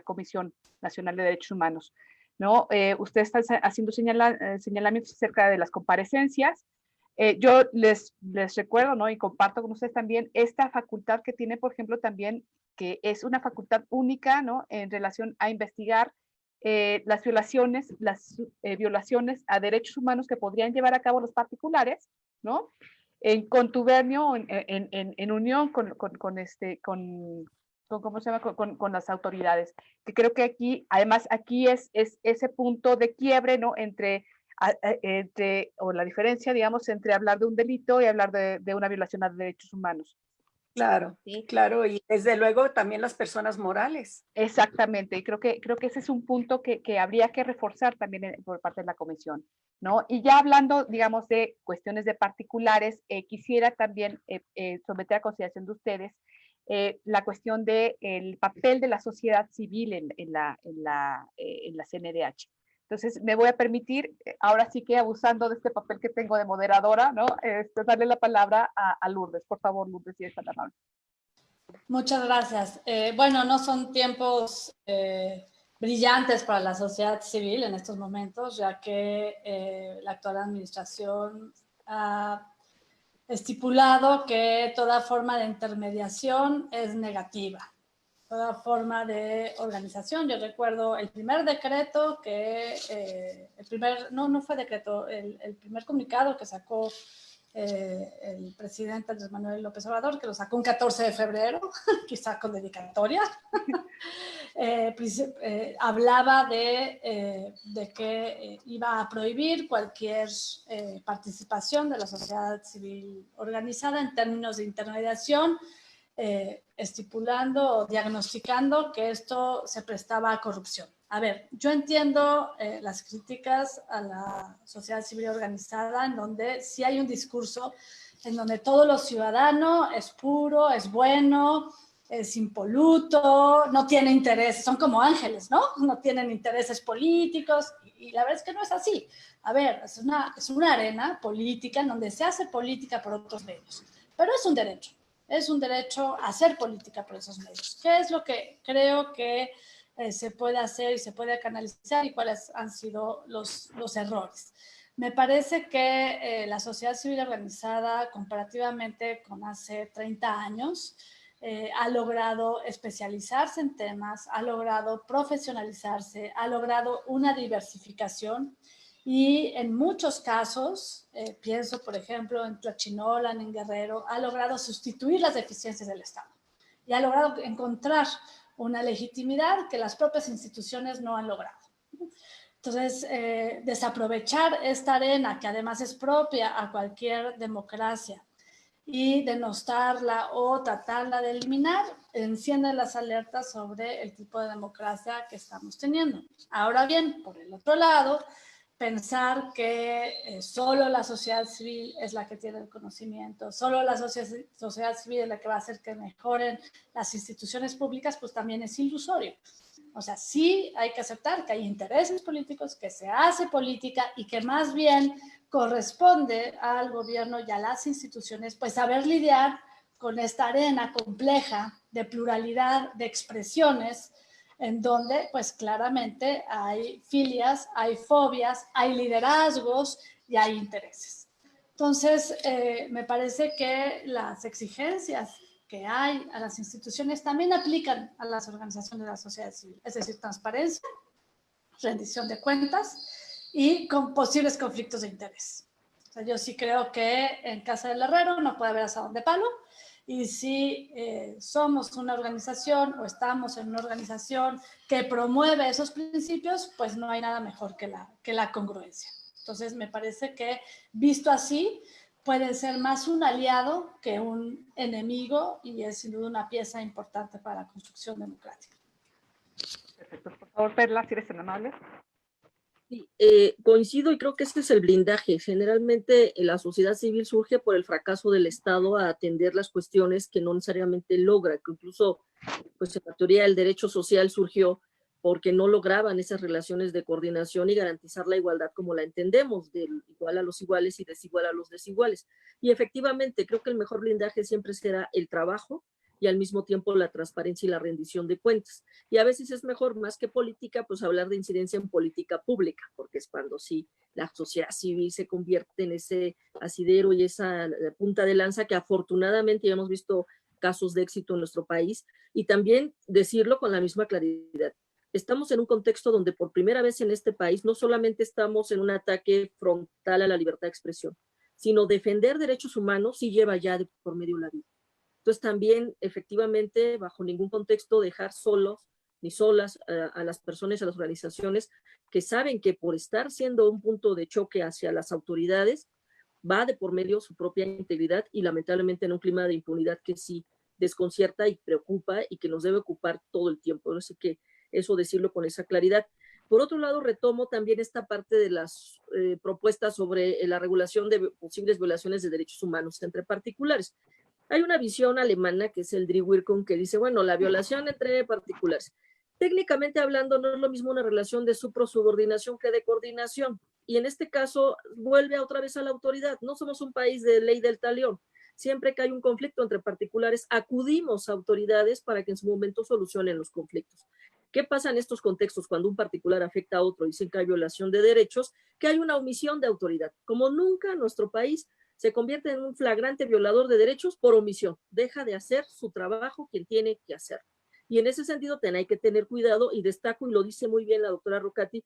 Comisión Nacional de Derechos Humanos, ¿no? Ustedes están haciendo señalamientos acerca de las comparecencias. Yo les recuerdo, ¿no? Y comparto con ustedes también esta facultad que tiene, por ejemplo, también, que es una facultad única, ¿no? En relación a investigar las violaciones a derechos humanos que podrían llevar a cabo los particulares, ¿no? En contubernio, en unión ¿cómo se llama? Con las autoridades. Que creo que aquí es ese punto de quiebre, ¿no? O la diferencia, digamos, entre hablar de un delito y hablar de una violación a derechos humanos. Claro, ¿sí? Claro, y desde luego también las personas morales. Exactamente, y creo que ese es un punto que habría que reforzar también por parte de la comisión, ¿no? Y ya hablando, digamos, de cuestiones de particulares, quisiera también someter a consideración de ustedes la cuestión del papel de la sociedad civil en la CNDH. Entonces, me voy a permitir, ahora sí que abusando de este papel que tengo de moderadora, ¿no? Darle la palabra a Lourdes. Por favor, Lourdes, si es tan amable. Muchas gracias. Bueno, no son tiempos brillantes para la sociedad civil en estos momentos, ya que la actual administración ha estipulado que toda forma de intermediación es negativa. Toda forma de organización. Yo recuerdo el primer decreto no fue decreto, el primer comunicado que sacó el presidente Andrés Manuel López Obrador, que lo sacó un 14 de febrero, quizá con dedicatoria, hablaba de que iba a prohibir cualquier participación de la sociedad civil organizada en términos de intermediación, estipulando o diagnosticando que esto se prestaba a corrupción. A ver, yo entiendo las críticas a la sociedad civil organizada, en donde sí hay un discurso en donde todo lo ciudadano es puro, es bueno, es impoluto, no tiene intereses, son como ángeles, ¿no? No tienen intereses políticos, y la verdad es que no es así. A ver, es una arena política en donde se hace política por otros medios, pero es un derecho. Es un derecho a hacer política por esos medios. ¿Qué es lo que creo que se puede hacer y se puede canalizar y cuáles han sido los errores? Me parece que la sociedad civil organizada, comparativamente con hace 30 años, ha logrado especializarse en temas, ha logrado profesionalizarse, ha logrado una diversificación. Y en muchos casos, pienso por ejemplo en Tlachinolan, en Guerrero, ha logrado sustituir las deficiencias del Estado y ha logrado encontrar una legitimidad que las propias instituciones no han logrado. Entonces, desaprovechar esta arena, que además es propia a cualquier democracia, y denostarla o tratarla de eliminar, enciende las alertas sobre el tipo de democracia que estamos teniendo. Ahora bien, por el otro lado, pensar que solo la sociedad civil es la que tiene el conocimiento, solo la sociedad civil es la que va a hacer que mejoren las instituciones públicas, pues también es ilusorio. O sea, sí hay que aceptar que hay intereses políticos, que se hace política y que más bien corresponde al gobierno y a las instituciones, pues saber lidiar con esta arena compleja de pluralidad de expresiones, en donde pues claramente hay filias, hay fobias, hay liderazgos y hay intereses. Entonces, me parece que las exigencias que hay a las instituciones también aplican a las organizaciones de la sociedad civil, es decir, transparencia, rendición de cuentas y con posibles conflictos de interés. O sea, yo sí creo que en casa del herrero no puede haber asadón de palo, y si somos una organización o estamos en una organización que promueve esos principios, pues no hay nada mejor que la congruencia. Entonces, me parece que visto así, puede ser más un aliado que un enemigo, y es sin duda una pieza importante para la construcción democrática. Perfecto. Por favor, Perla, si eres tan amable. Sí, coincido y creo que ese es el blindaje. Generalmente la sociedad civil surge por el fracaso del Estado a atender las cuestiones que no necesariamente logra, que incluso pues en la teoría del derecho social surgió porque no lograban esas relaciones de coordinación y garantizar la igualdad como la entendemos, de igual a los iguales y desigual a los desiguales. Y efectivamente creo que el mejor blindaje siempre será el trabajo y al mismo tiempo la transparencia y la rendición de cuentas. Y a veces es mejor, más que política, pues hablar de incidencia en política pública, porque es cuando sí la sociedad civil se convierte en ese asidero y esa punta de lanza que afortunadamente ya hemos visto casos de éxito en nuestro país. Y también decirlo con la misma claridad. Estamos en un contexto donde por primera vez en este país no solamente estamos en un ataque frontal a la libertad de expresión, sino defender derechos humanos sí lleva ya de por medio la vida. Entonces también efectivamente bajo ningún contexto dejar solos ni solas a las personas, a las organizaciones que saben que por estar siendo un punto de choque hacia las autoridades va de por medio su propia integridad y lamentablemente en un clima de impunidad que sí desconcierta y preocupa y que nos debe ocupar todo el tiempo. Así que eso decirlo con esa claridad. Por otro lado, retomo también esta parte de las propuestas sobre la regulación de posibles violaciones de derechos humanos entre particulares. Hay una visión alemana que es el Die Wirkung que dice, bueno, la violación entre particulares. Técnicamente hablando, no es lo mismo una relación de subordinación que de coordinación. Y en este caso, vuelve otra vez a la autoridad. No somos un país de ley del talión. Siempre que hay un conflicto entre particulares, acudimos a autoridades para que en su momento solucionen los conflictos. ¿Qué pasa en estos contextos cuando un particular afecta a otro y dicen que hay violación de derechos? Que hay una omisión de autoridad. Como nunca nuestro país se convierte en un flagrante violador de derechos por omisión. Deja de hacer su trabajo quien tiene que hacer. Y en ese sentido hay que tener cuidado, y destaco, y lo dice muy bien la doctora Rocati,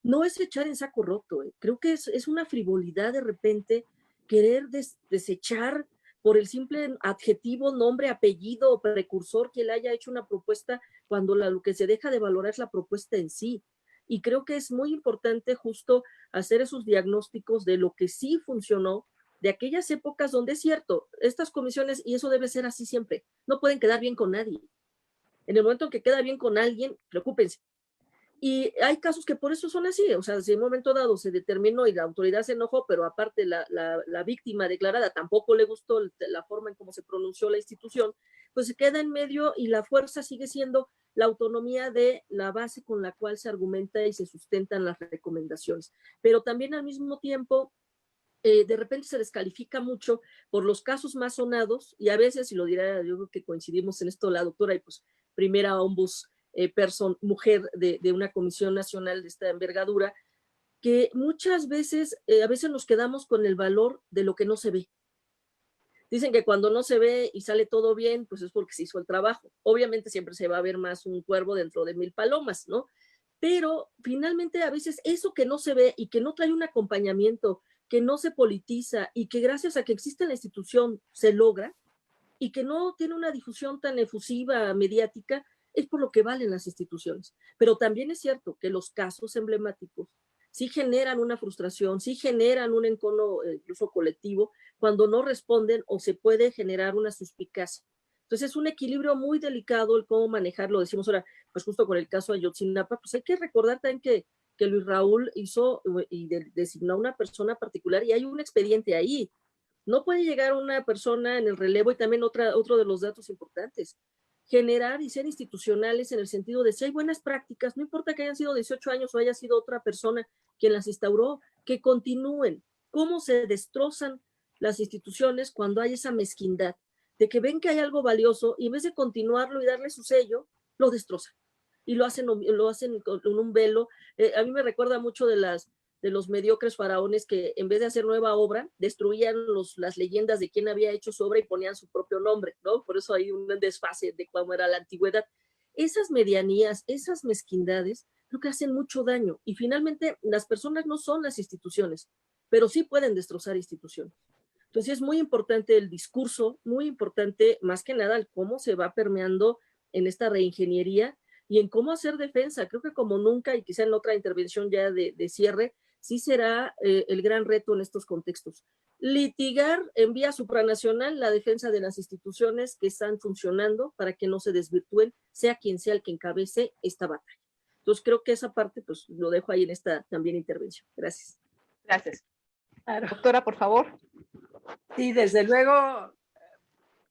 no es echar en saco roto. Creo que es una frivolidad de repente querer desechar por el simple adjetivo, nombre, apellido o precursor que le haya hecho una propuesta, cuando lo que se deja de valorar es la propuesta en sí. Y creo que es muy importante justo hacer esos diagnósticos de lo que sí funcionó, de aquellas épocas donde es cierto, estas comisiones, y eso debe ser así siempre, no pueden quedar bien con nadie. En el momento en que queda bien con alguien, preocúpense. Y hay casos que por eso son así, o sea, si en un momento dado se determinó y la autoridad se enojó, pero aparte la víctima declarada tampoco le gustó la forma en cómo se pronunció la institución, pues se queda en medio, y la fuerza sigue siendo la autonomía de la base con la cual se argumenta y se sustentan las recomendaciones. Pero también al mismo tiempo, de repente se descalifica mucho por los casos más sonados, y a veces, y lo dirá, yo creo que coincidimos en esto la doctora, y pues primera ombudsperson mujer de una comisión nacional de esta envergadura, que muchas veces, a veces nos quedamos con el valor de lo que no se ve. Dicen que cuando no se ve y sale todo bien, pues es porque se hizo el trabajo. Obviamente siempre se va a ver más un cuervo dentro de 1000 palomas, ¿no? Pero finalmente a veces eso que no se ve y que no trae un acompañamiento, que no se politiza, y que gracias a que existe la institución se logra, y que no tiene una difusión tan efusiva, mediática, es por lo que valen las instituciones. Pero también es cierto que los casos emblemáticos sí generan una frustración, sí generan un encono incluso colectivo, cuando no responden o se puede generar una suspicacia. Entonces es un equilibrio muy delicado el cómo manejarlo. Decimos ahora, pues justo con el caso de Ayotzinapa, pues hay que recordar también que Luis Raúl hizo y designó a una persona particular, y hay un expediente ahí. No puede llegar una persona en el relevo. Y también otro de los datos importantes, generar y ser institucionales en el sentido de si hay buenas prácticas, no importa que hayan sido 18 años o haya sido otra persona quien las instauró, que continúen. ¿Cómo se destrozan las instituciones cuando hay esa mezquindad de que ven que hay algo valioso y en vez de continuarlo y darle su sello, lo destrozan? Y lo hacen con un velo. A mí me recuerda mucho de los mediocres faraones que, en vez de hacer nueva obra, destruían las leyendas de quién había hecho su obra y ponían su propio nombre, ¿no? Por eso hay un desfase de cómo era la antigüedad. Esas medianías, esas mezquindades, creo que hacen mucho daño. Y finalmente, las personas no son las instituciones, pero sí pueden destrozar instituciones. Entonces es muy importante el discurso, muy importante más que nada el cómo se va permeando en esta reingeniería y en cómo hacer defensa. Creo que como nunca, y quizá en otra intervención ya de cierre, sí será el gran reto en estos contextos. Litigar en vía supranacional la defensa de las instituciones que están funcionando para que no se desvirtúen, sea quien sea el que encabece esta batalla. Entonces creo que esa parte pues lo dejo ahí en esta también intervención. Gracias. Gracias. Claro. Doctora, por favor. Sí, desde luego,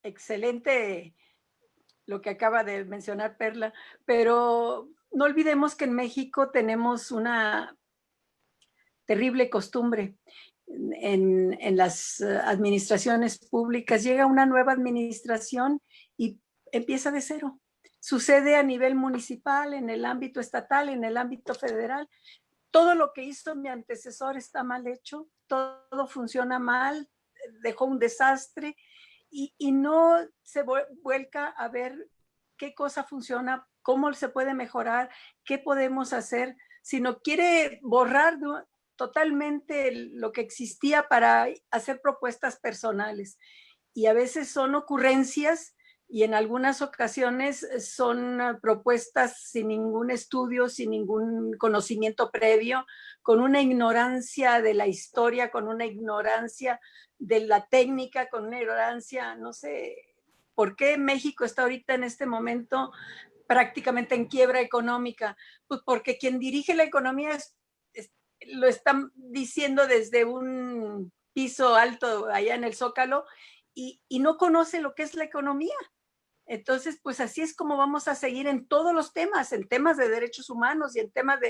excelente lo que acaba de mencionar Perla, pero no olvidemos que en México tenemos una terrible costumbre. En las administraciones públicas llega una nueva administración y empieza de cero. Sucede a nivel municipal, en el ámbito estatal, en el ámbito federal. Todo lo que hizo mi antecesor está mal hecho, todo funciona mal, dejó un desastre y no se vuelca a ver qué cosa funciona, cómo se puede mejorar, qué podemos hacer, sino quiere borrar totalmente lo que existía para hacer propuestas personales. Y a veces son ocurrencias y en algunas ocasiones son propuestas sin ningún estudio, sin ningún conocimiento previo, con una ignorancia de la historia, con una ignorancia de la técnica, con una ignorancia, no sé, ¿por qué México está ahorita en este momento prácticamente en quiebra económica? Pues porque quien dirige la economía lo están diciendo desde un piso alto allá en el Zócalo y no conoce lo que es la economía. Entonces, pues así es como vamos a seguir en todos los temas, en temas de derechos humanos y en temas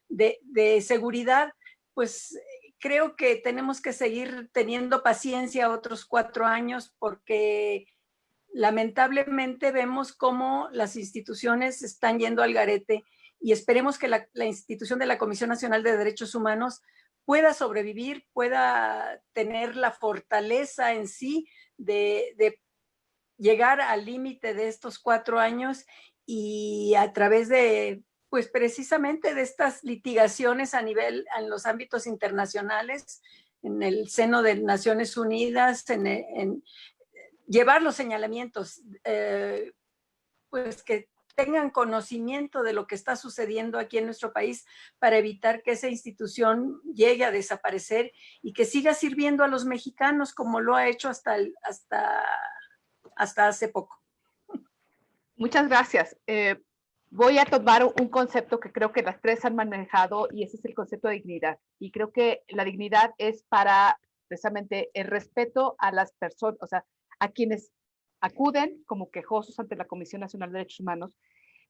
de seguridad. Pues creo que tenemos que seguir teniendo paciencia otros 4 años porque lamentablemente vemos cómo las instituciones están yendo al garete y esperemos que la institución de la Comisión Nacional de Derechos Humanos pueda sobrevivir, pueda tener la fortaleza en sí de llegar al límite de estos 4 años y a través de, pues precisamente de estas litigaciones en los ámbitos internacionales, en el seno de Naciones Unidas, en llevar los señalamientos, pues que tengan conocimiento de lo que está sucediendo aquí en nuestro país para evitar que esa institución llegue a desaparecer y que siga sirviendo a los mexicanos como lo ha hecho hasta hace poco. Muchas gracias. Voy a tomar un concepto que creo que las tres han manejado y ese es el concepto de dignidad. Y creo que la dignidad es para precisamente el respeto a las personas, o sea, a quienes acuden como quejosos ante la Comisión Nacional de Derechos Humanos,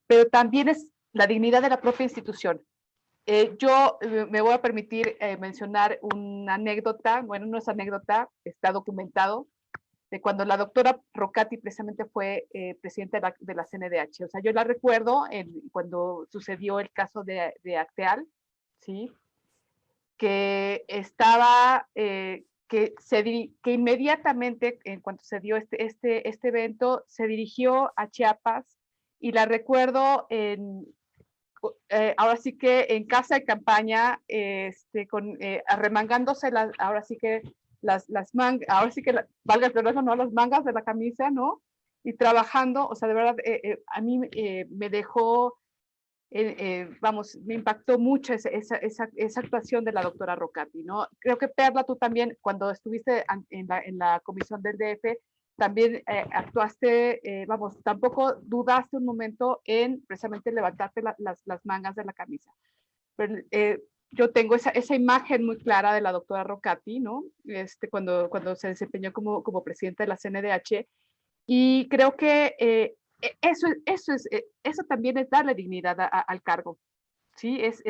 pero también es la dignidad de la propia institución. Yo me voy a permitir mencionar una anécdota, bueno, no es anécdota, está documentado, de cuando la doctora Rocati precisamente fue presidenta de la CNDH. O sea, yo la recuerdo cuando sucedió el caso de Acteal, ¿sí? Que estaba, que inmediatamente, en cuanto se dio este evento, se dirigió a Chiapas y la recuerdo ahora sí que en casa de campaña, arremangándose ahora sí que las mangas, ahora sí que valga el problema, ¿no? Las mangas de la camisa, ¿no? Y trabajando, o sea, de verdad, a mí me dejó, vamos, me impactó mucho esa actuación de la doctora Rocati, ¿no? Creo que Perla, tú también, cuando estuviste en la comisión del DF, también actuaste, vamos, tampoco dudaste un momento en precisamente levantarte las mangas de la camisa. Pero, yo tengo esa imagen muy clara de la doctora Rocati, ¿no? Cuando se desempeñó como presidenta de la CNDH, y creo que eso también es darle dignidad al cargo, ¿sí? Es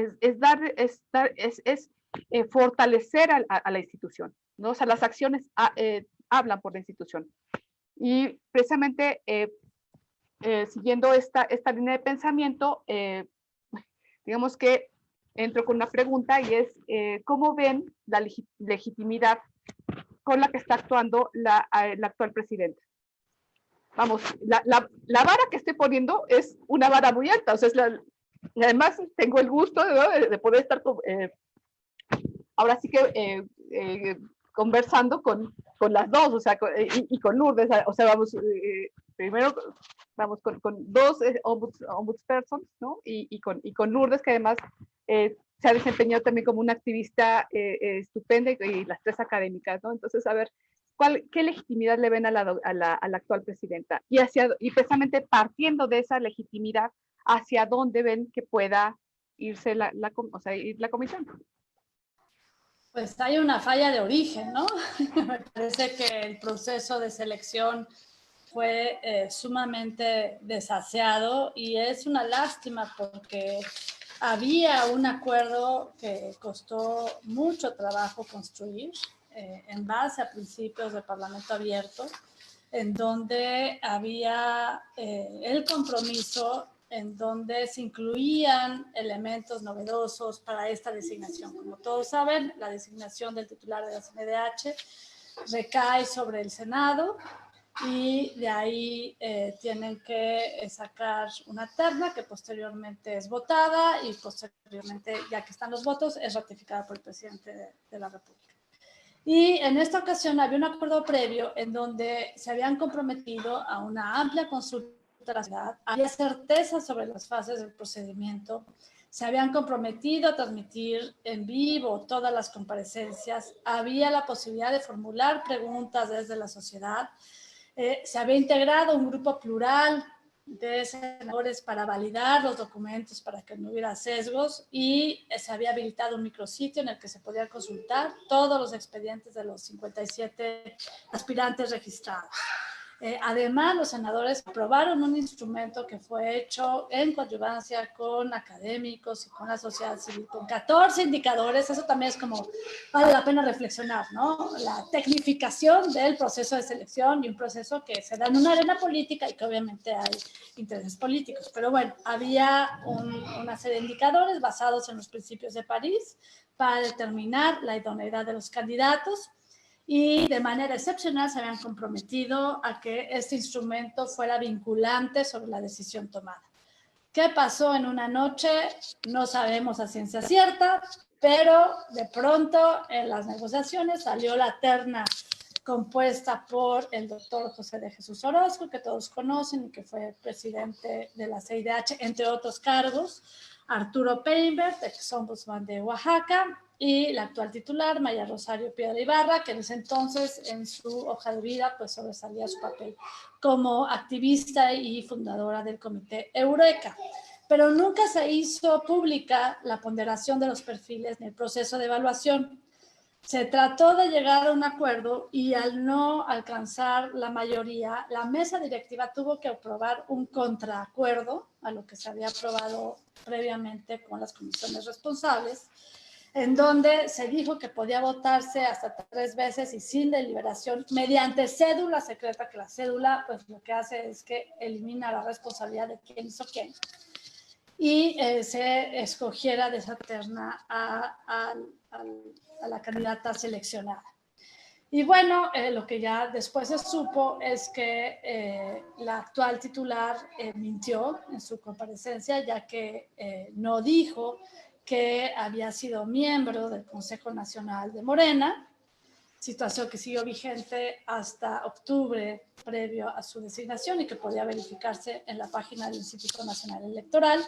fortalecer a la institución, ¿no? O sea, las acciones hablan por la institución. Y precisamente siguiendo esta línea de pensamiento, digamos que entro con una pregunta y es, ¿cómo ven la legitimidad con la que está actuando la actual presidenta? Vamos, la vara que estoy poniendo es una vara muy alta, o sea, y además tengo el gusto, ¿no? de poder estar ahora sí que conversando con las dos, o sea, y con Lourdes, o sea, vamos, primero vamos con dos ombudspersons, ¿no? Y con Lourdes, que además se ha desempeñado también como una activista estupenda y las tres académicas, ¿no? Entonces, a ver, ¿qué legitimidad le ven a la actual presidenta? Y precisamente partiendo de esa legitimidad, ¿hacia dónde ven que pueda irse ir la comisión? Pues hay una falla de origen, ¿no? Me parece que el proceso de selección fue sumamente desaseado y es una lástima porque había un acuerdo que costó mucho trabajo construir en base a principios de Parlamento abierto, en donde había el compromiso, en donde se incluían elementos novedosos para esta designación. Como todos saben, la designación del titular de la CNDH recae sobre el Senado y de ahí tienen que sacar una terna que posteriormente es votada y posteriormente, ya que están los votos, es ratificada por el presidente de la República. Y en esta ocasión había un acuerdo previo en donde se habían comprometido a una amplia consulta de la sociedad, había certeza sobre las fases del procedimiento, se habían comprometido a transmitir en vivo todas las comparecencias, había la posibilidad de formular preguntas desde la sociedad, se había integrado un grupo plural de senadores para validar los documentos para que no hubiera sesgos y se había habilitado un micrositio en el que se podía consultar todos los expedientes de los 57 aspirantes registrados. Además, los senadores aprobaron un instrumento que fue hecho en coadyuvancia con académicos y con la sociedad civil, con 14 indicadores. Eso también es como, vale la pena reflexionar, ¿no? La tecnificación del proceso de selección y un proceso que se da en una arena política y que obviamente hay intereses políticos. Pero bueno, había una serie de indicadores basados en los principios de París para determinar la idoneidad de los candidatos. Y de manera excepcional se habían comprometido a que este instrumento fuera vinculante sobre la decisión tomada. ¿Qué pasó en una noche? No sabemos a ciencia cierta, pero de pronto en las negociaciones salió la terna compuesta por el doctor José de Jesús Orozco, que todos conocen y que fue presidente de la CIDH, entre otros cargos, Arturo Peinbert, ex-ombudsman de Oaxaca, y la actual titular, Maya Rosario Piedra Ibarra, que en ese entonces en su hoja de vida pues sobresalía su papel como activista y fundadora del Comité Eureka. Pero nunca se hizo pública la ponderación de los perfiles ni el proceso de evaluación. Se trató de llegar a un acuerdo y al no alcanzar la mayoría, la mesa directiva tuvo que aprobar un contraacuerdo a lo que se había aprobado previamente con las comisiones responsables, en donde se dijo que podía votarse hasta 3 veces y sin deliberación mediante cédula secreta, que la cédula pues lo que hace es que elimina la responsabilidad de quién hizo quién, y se escogiera de esa terna a la candidata seleccionada. Y bueno, lo que ya después se supo es que la actual titular mintió en su comparecencia, ya que no dijo que había sido miembro del Consejo Nacional de Morena, situación que siguió vigente hasta octubre previo a su designación y que podía verificarse en la página del Instituto Nacional Electoral.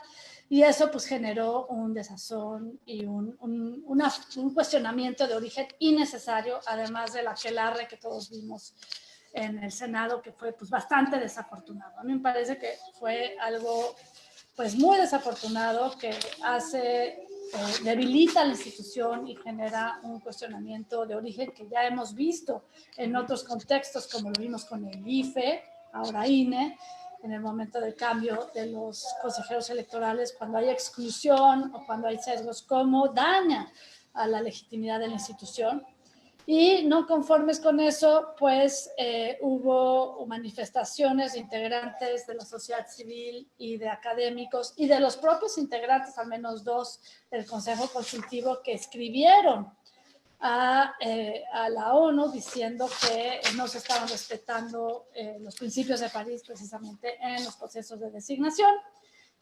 Y eso pues generó un desazón y un cuestionamiento de origen innecesario, además de la aquelarre que todos vimos en el Senado, que fue pues bastante desafortunado. A mí me parece que fue algo pues muy desafortunado que debilita la institución y genera un cuestionamiento de origen que ya hemos visto en otros contextos, como lo vimos con el IFE, ahora INE, en el momento del cambio de los consejeros electorales, cuando hay exclusión o cuando hay sesgos, cómo daña a la legitimidad de la institución. Y no conformes con eso, pues hubo manifestaciones de integrantes de la sociedad civil y de académicos y de los propios integrantes, al menos 2 del Consejo Consultivo, que escribieron a la ONU diciendo que no se estaban respetando los principios de París precisamente en los procesos de designación,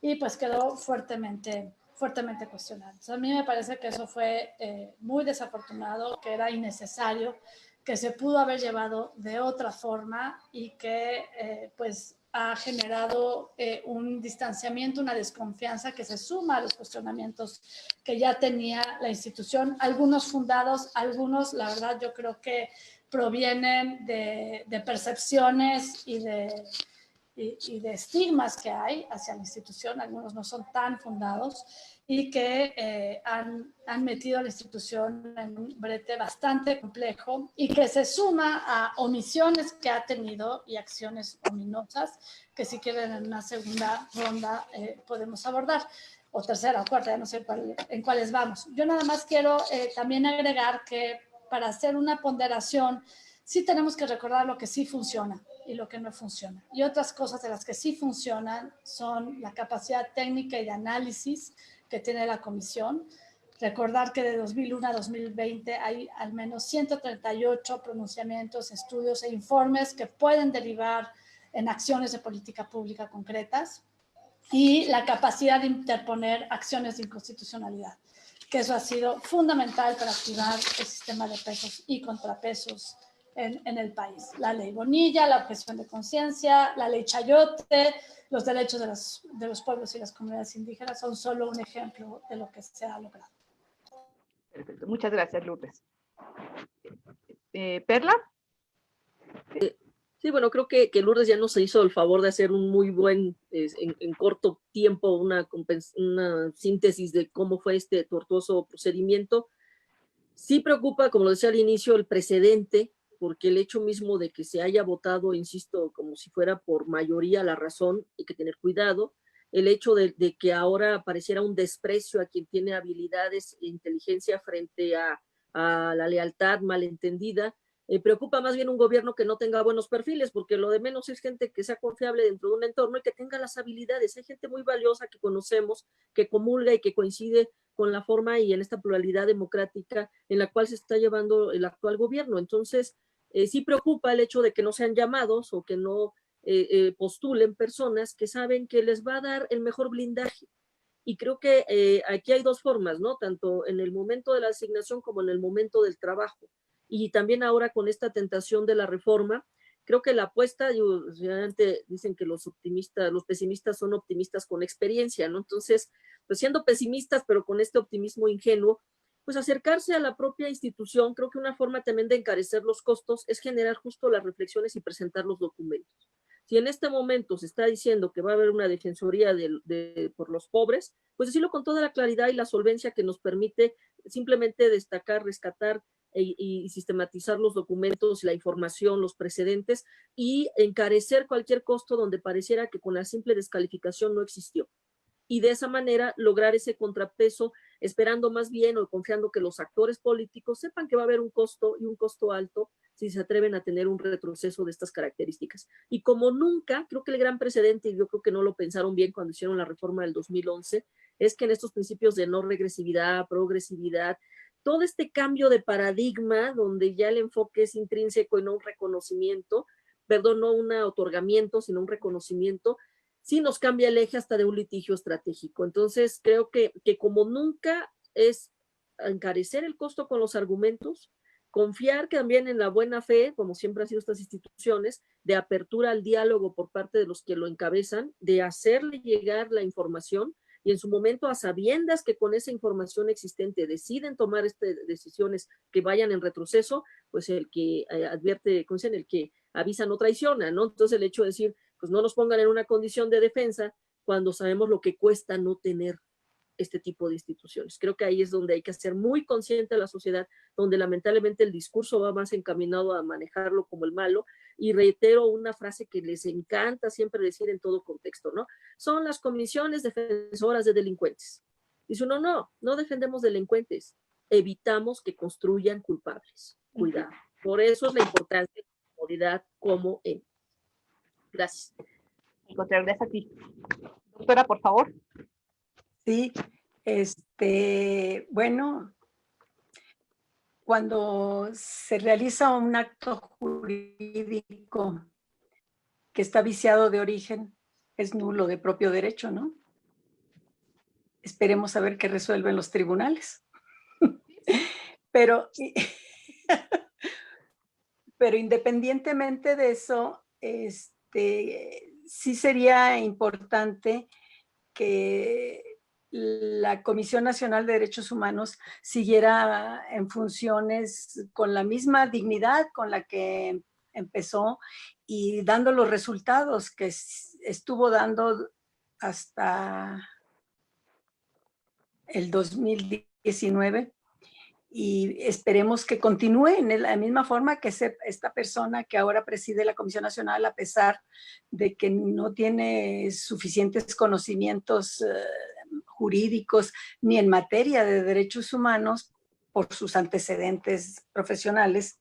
y pues quedó fuertemente cuestionado. Entonces, a mí me parece que eso fue muy desafortunado, que era innecesario, que se pudo haber llevado de otra forma y que pues ha generado un distanciamiento, una desconfianza que se suma a los cuestionamientos que ya tenía la institución, algunos fundados, algunos, la verdad, yo creo que provienen de percepciones y de estigmas que hay hacia la institución, algunos no son tan fundados, y que han metido a la institución en un brete bastante complejo y que se suma a omisiones que ha tenido y acciones ominosas que si quieren en una segunda ronda podemos abordar, o tercera o cuarta, ya no sé en cuáles vamos. Yo nada más quiero también agregar que para hacer una ponderación sí tenemos que recordar lo que sí funciona y lo que no funciona. Y otras cosas de las que sí funcionan son la capacidad técnica y de análisis que tiene la comisión. Recordar que de 2001 a 2020 hay al menos 138 pronunciamientos, estudios e informes que pueden derivar en acciones de política pública concretas, y la capacidad de interponer acciones de inconstitucionalidad, que eso ha sido fundamental para activar el sistema de pesos y contrapesos en el país. La ley Bonilla, la objeción de conciencia, la ley Chayote, los derechos de los pueblos y las comunidades indígenas son solo un ejemplo de lo que se ha logrado. Perfecto. Muchas gracias, Lourdes. ¿Perla? Sí, bueno, creo que Lourdes ya nos hizo el favor de hacer un muy buen, en corto tiempo, una síntesis de cómo fue este tortuoso procedimiento. Sí preocupa, como lo decía al inicio, el precedente, porque el hecho mismo de que se haya votado, insisto, como si fuera por mayoría la razón, hay que tener cuidado. El hecho de que ahora pareciera un desprecio a quien tiene habilidades e inteligencia frente a la lealtad malentendida, preocupa más bien un gobierno que no tenga buenos perfiles, porque lo de menos es gente que sea confiable dentro de un entorno y que tenga las habilidades. Hay gente muy valiosa que conocemos, que comulga y que coincide con la forma y en esta pluralidad democrática en la cual se está llevando el actual gobierno. Entonces, sí preocupa el hecho de que no sean llamados o que no postulen personas que saben que les va a dar el mejor blindaje. Y creo que aquí hay dos formas, ¿no? Tanto en el momento de la asignación como en el momento del trabajo. Y también ahora con esta tentación de la reforma, creo que la apuesta, realmente dicen que los pesimistas son optimistas con experiencia, ¿no? Entonces, pues siendo pesimistas, pero con este optimismo ingenuo, pues acercarse a la propia institución, creo que una forma también de encarecer los costos es generar justo las reflexiones y presentar los documentos. Si en este momento se está diciendo que va a haber una defensoría por los pobres, pues decirlo con toda la claridad y la solvencia que nos permite simplemente destacar, rescatar y sistematizar los documentos, la información, los precedentes y encarecer cualquier costo donde pareciera que con la simple descalificación no existió. Y de esa manera lograr ese contrapeso, esperando más bien o confiando que los actores políticos sepan que va a haber un costo y un costo alto si se atreven a tener un retroceso de estas características. Y como nunca, creo que el gran precedente, y yo creo que no lo pensaron bien cuando hicieron la reforma del 2011, es que en estos principios de no regresividad, progresividad, todo este cambio de paradigma donde ya el enfoque es intrínseco y no un reconocimiento, perdón, no un otorgamiento, sino un reconocimiento, sí nos cambia el eje hasta de un litigio estratégico. Entonces, creo que como nunca es encarecer el costo con los argumentos, confiar también en la buena fe, como siempre han sido estas instituciones, de apertura al diálogo por parte de los que lo encabezan, de hacerle llegar la información y en su momento a sabiendas que con esa información existente deciden tomar decisiones que vayan en retroceso, pues el que advierte, ¿cómo dicen? El que avisa no traiciona, ¿no? Entonces el hecho de decir, pues no nos pongan en una condición de defensa cuando sabemos lo que cuesta no tener este tipo de instituciones. Creo que ahí es donde hay que hacer muy consciente a la sociedad, donde lamentablemente el discurso va más encaminado a manejarlo como el malo, y reitero una frase que les encanta siempre decir en todo contexto, ¿no? Son las comisiones defensoras de delincuentes. Dice uno, no defendemos delincuentes, evitamos que construyan culpables. Cuidado. Por eso es la importancia de la comunidad como en. Gracias. Gracias a ti. Doctora, por favor. Sí, bueno, cuando se realiza un acto jurídico que está viciado de origen, es nulo de propio derecho, ¿no? Esperemos a ver qué resuelven los tribunales. Pero independientemente de eso, sí sería importante que la Comisión Nacional de Derechos Humanos siguiera en funciones con la misma dignidad con la que empezó y dando los resultados que estuvo dando hasta el 2019. Y esperemos que continúe en la misma forma que esta persona que ahora preside la Comisión Nacional, a pesar de que no tiene suficientes conocimientos jurídicos ni en materia de derechos humanos por sus antecedentes profesionales,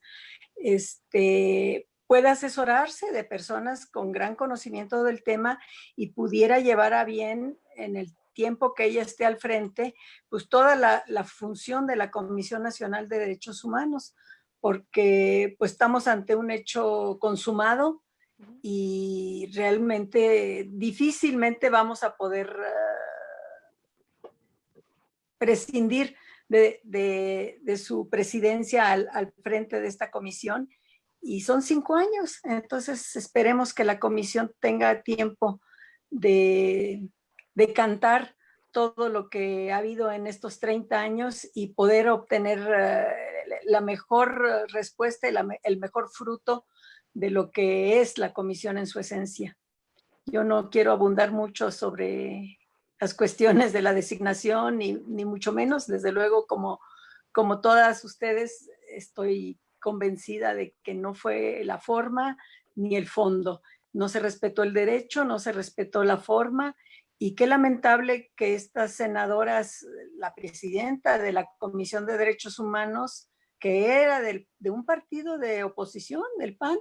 pueda asesorarse de personas con gran conocimiento del tema y pudiera llevar a bien en el tiempo que ella esté al frente, pues toda la función de la Comisión Nacional de Derechos Humanos, porque pues estamos ante un hecho consumado y realmente difícilmente vamos a poder prescindir de su presidencia al frente de esta comisión, y son 5 años, entonces esperemos que la comisión tenga tiempo de cantar todo lo que ha habido en estos 30 años y poder obtener la mejor respuesta y el mejor fruto de lo que es la comisión en su esencia. Yo no quiero abundar mucho sobre las cuestiones de la designación, ni mucho menos. Desde luego, como todas ustedes, estoy convencida de que no fue la forma ni el fondo. No se respetó el derecho, no se respetó la forma, y qué lamentable que estas senadoras, la presidenta de la Comisión de Derechos Humanos, que era de un partido de oposición, del PAN,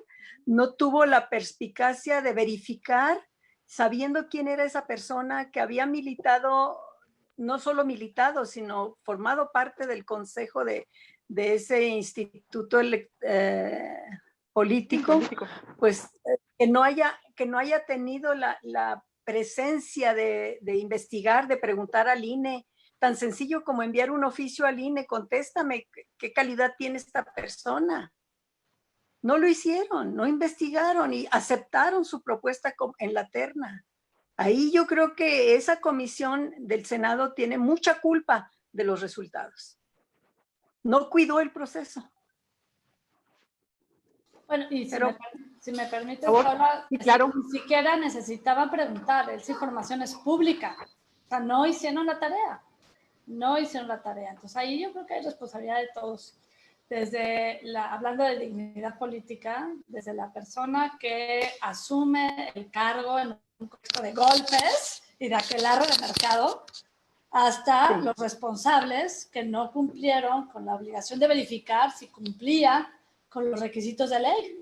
no tuvo la perspicacia de verificar, sabiendo quién era esa persona que había militado, no solo militado, sino formado parte del consejo de ese instituto político, pues que no haya tenido la presencia de investigar, de preguntar al INE, tan sencillo como enviar un oficio al INE, contéstame, ¿qué calidad tiene esta persona? No lo hicieron, no investigaron y aceptaron su propuesta en la terna. Ahí yo creo que esa comisión del Senado tiene mucha culpa de los resultados. No cuidó el proceso. Bueno, y si me permites, Paula, sí, claro. ni siquiera necesitaba preguntar, esa información es pública. O sea, no hicieron la tarea. No hicieron la tarea. Entonces ahí yo creo que hay responsabilidad de todos. Hablando de dignidad política, desde la persona que asume el cargo en un contexto de golpes y de aquelarre de mercado, hasta los responsables que no cumplieron con la obligación de verificar si cumplía con los requisitos de ley.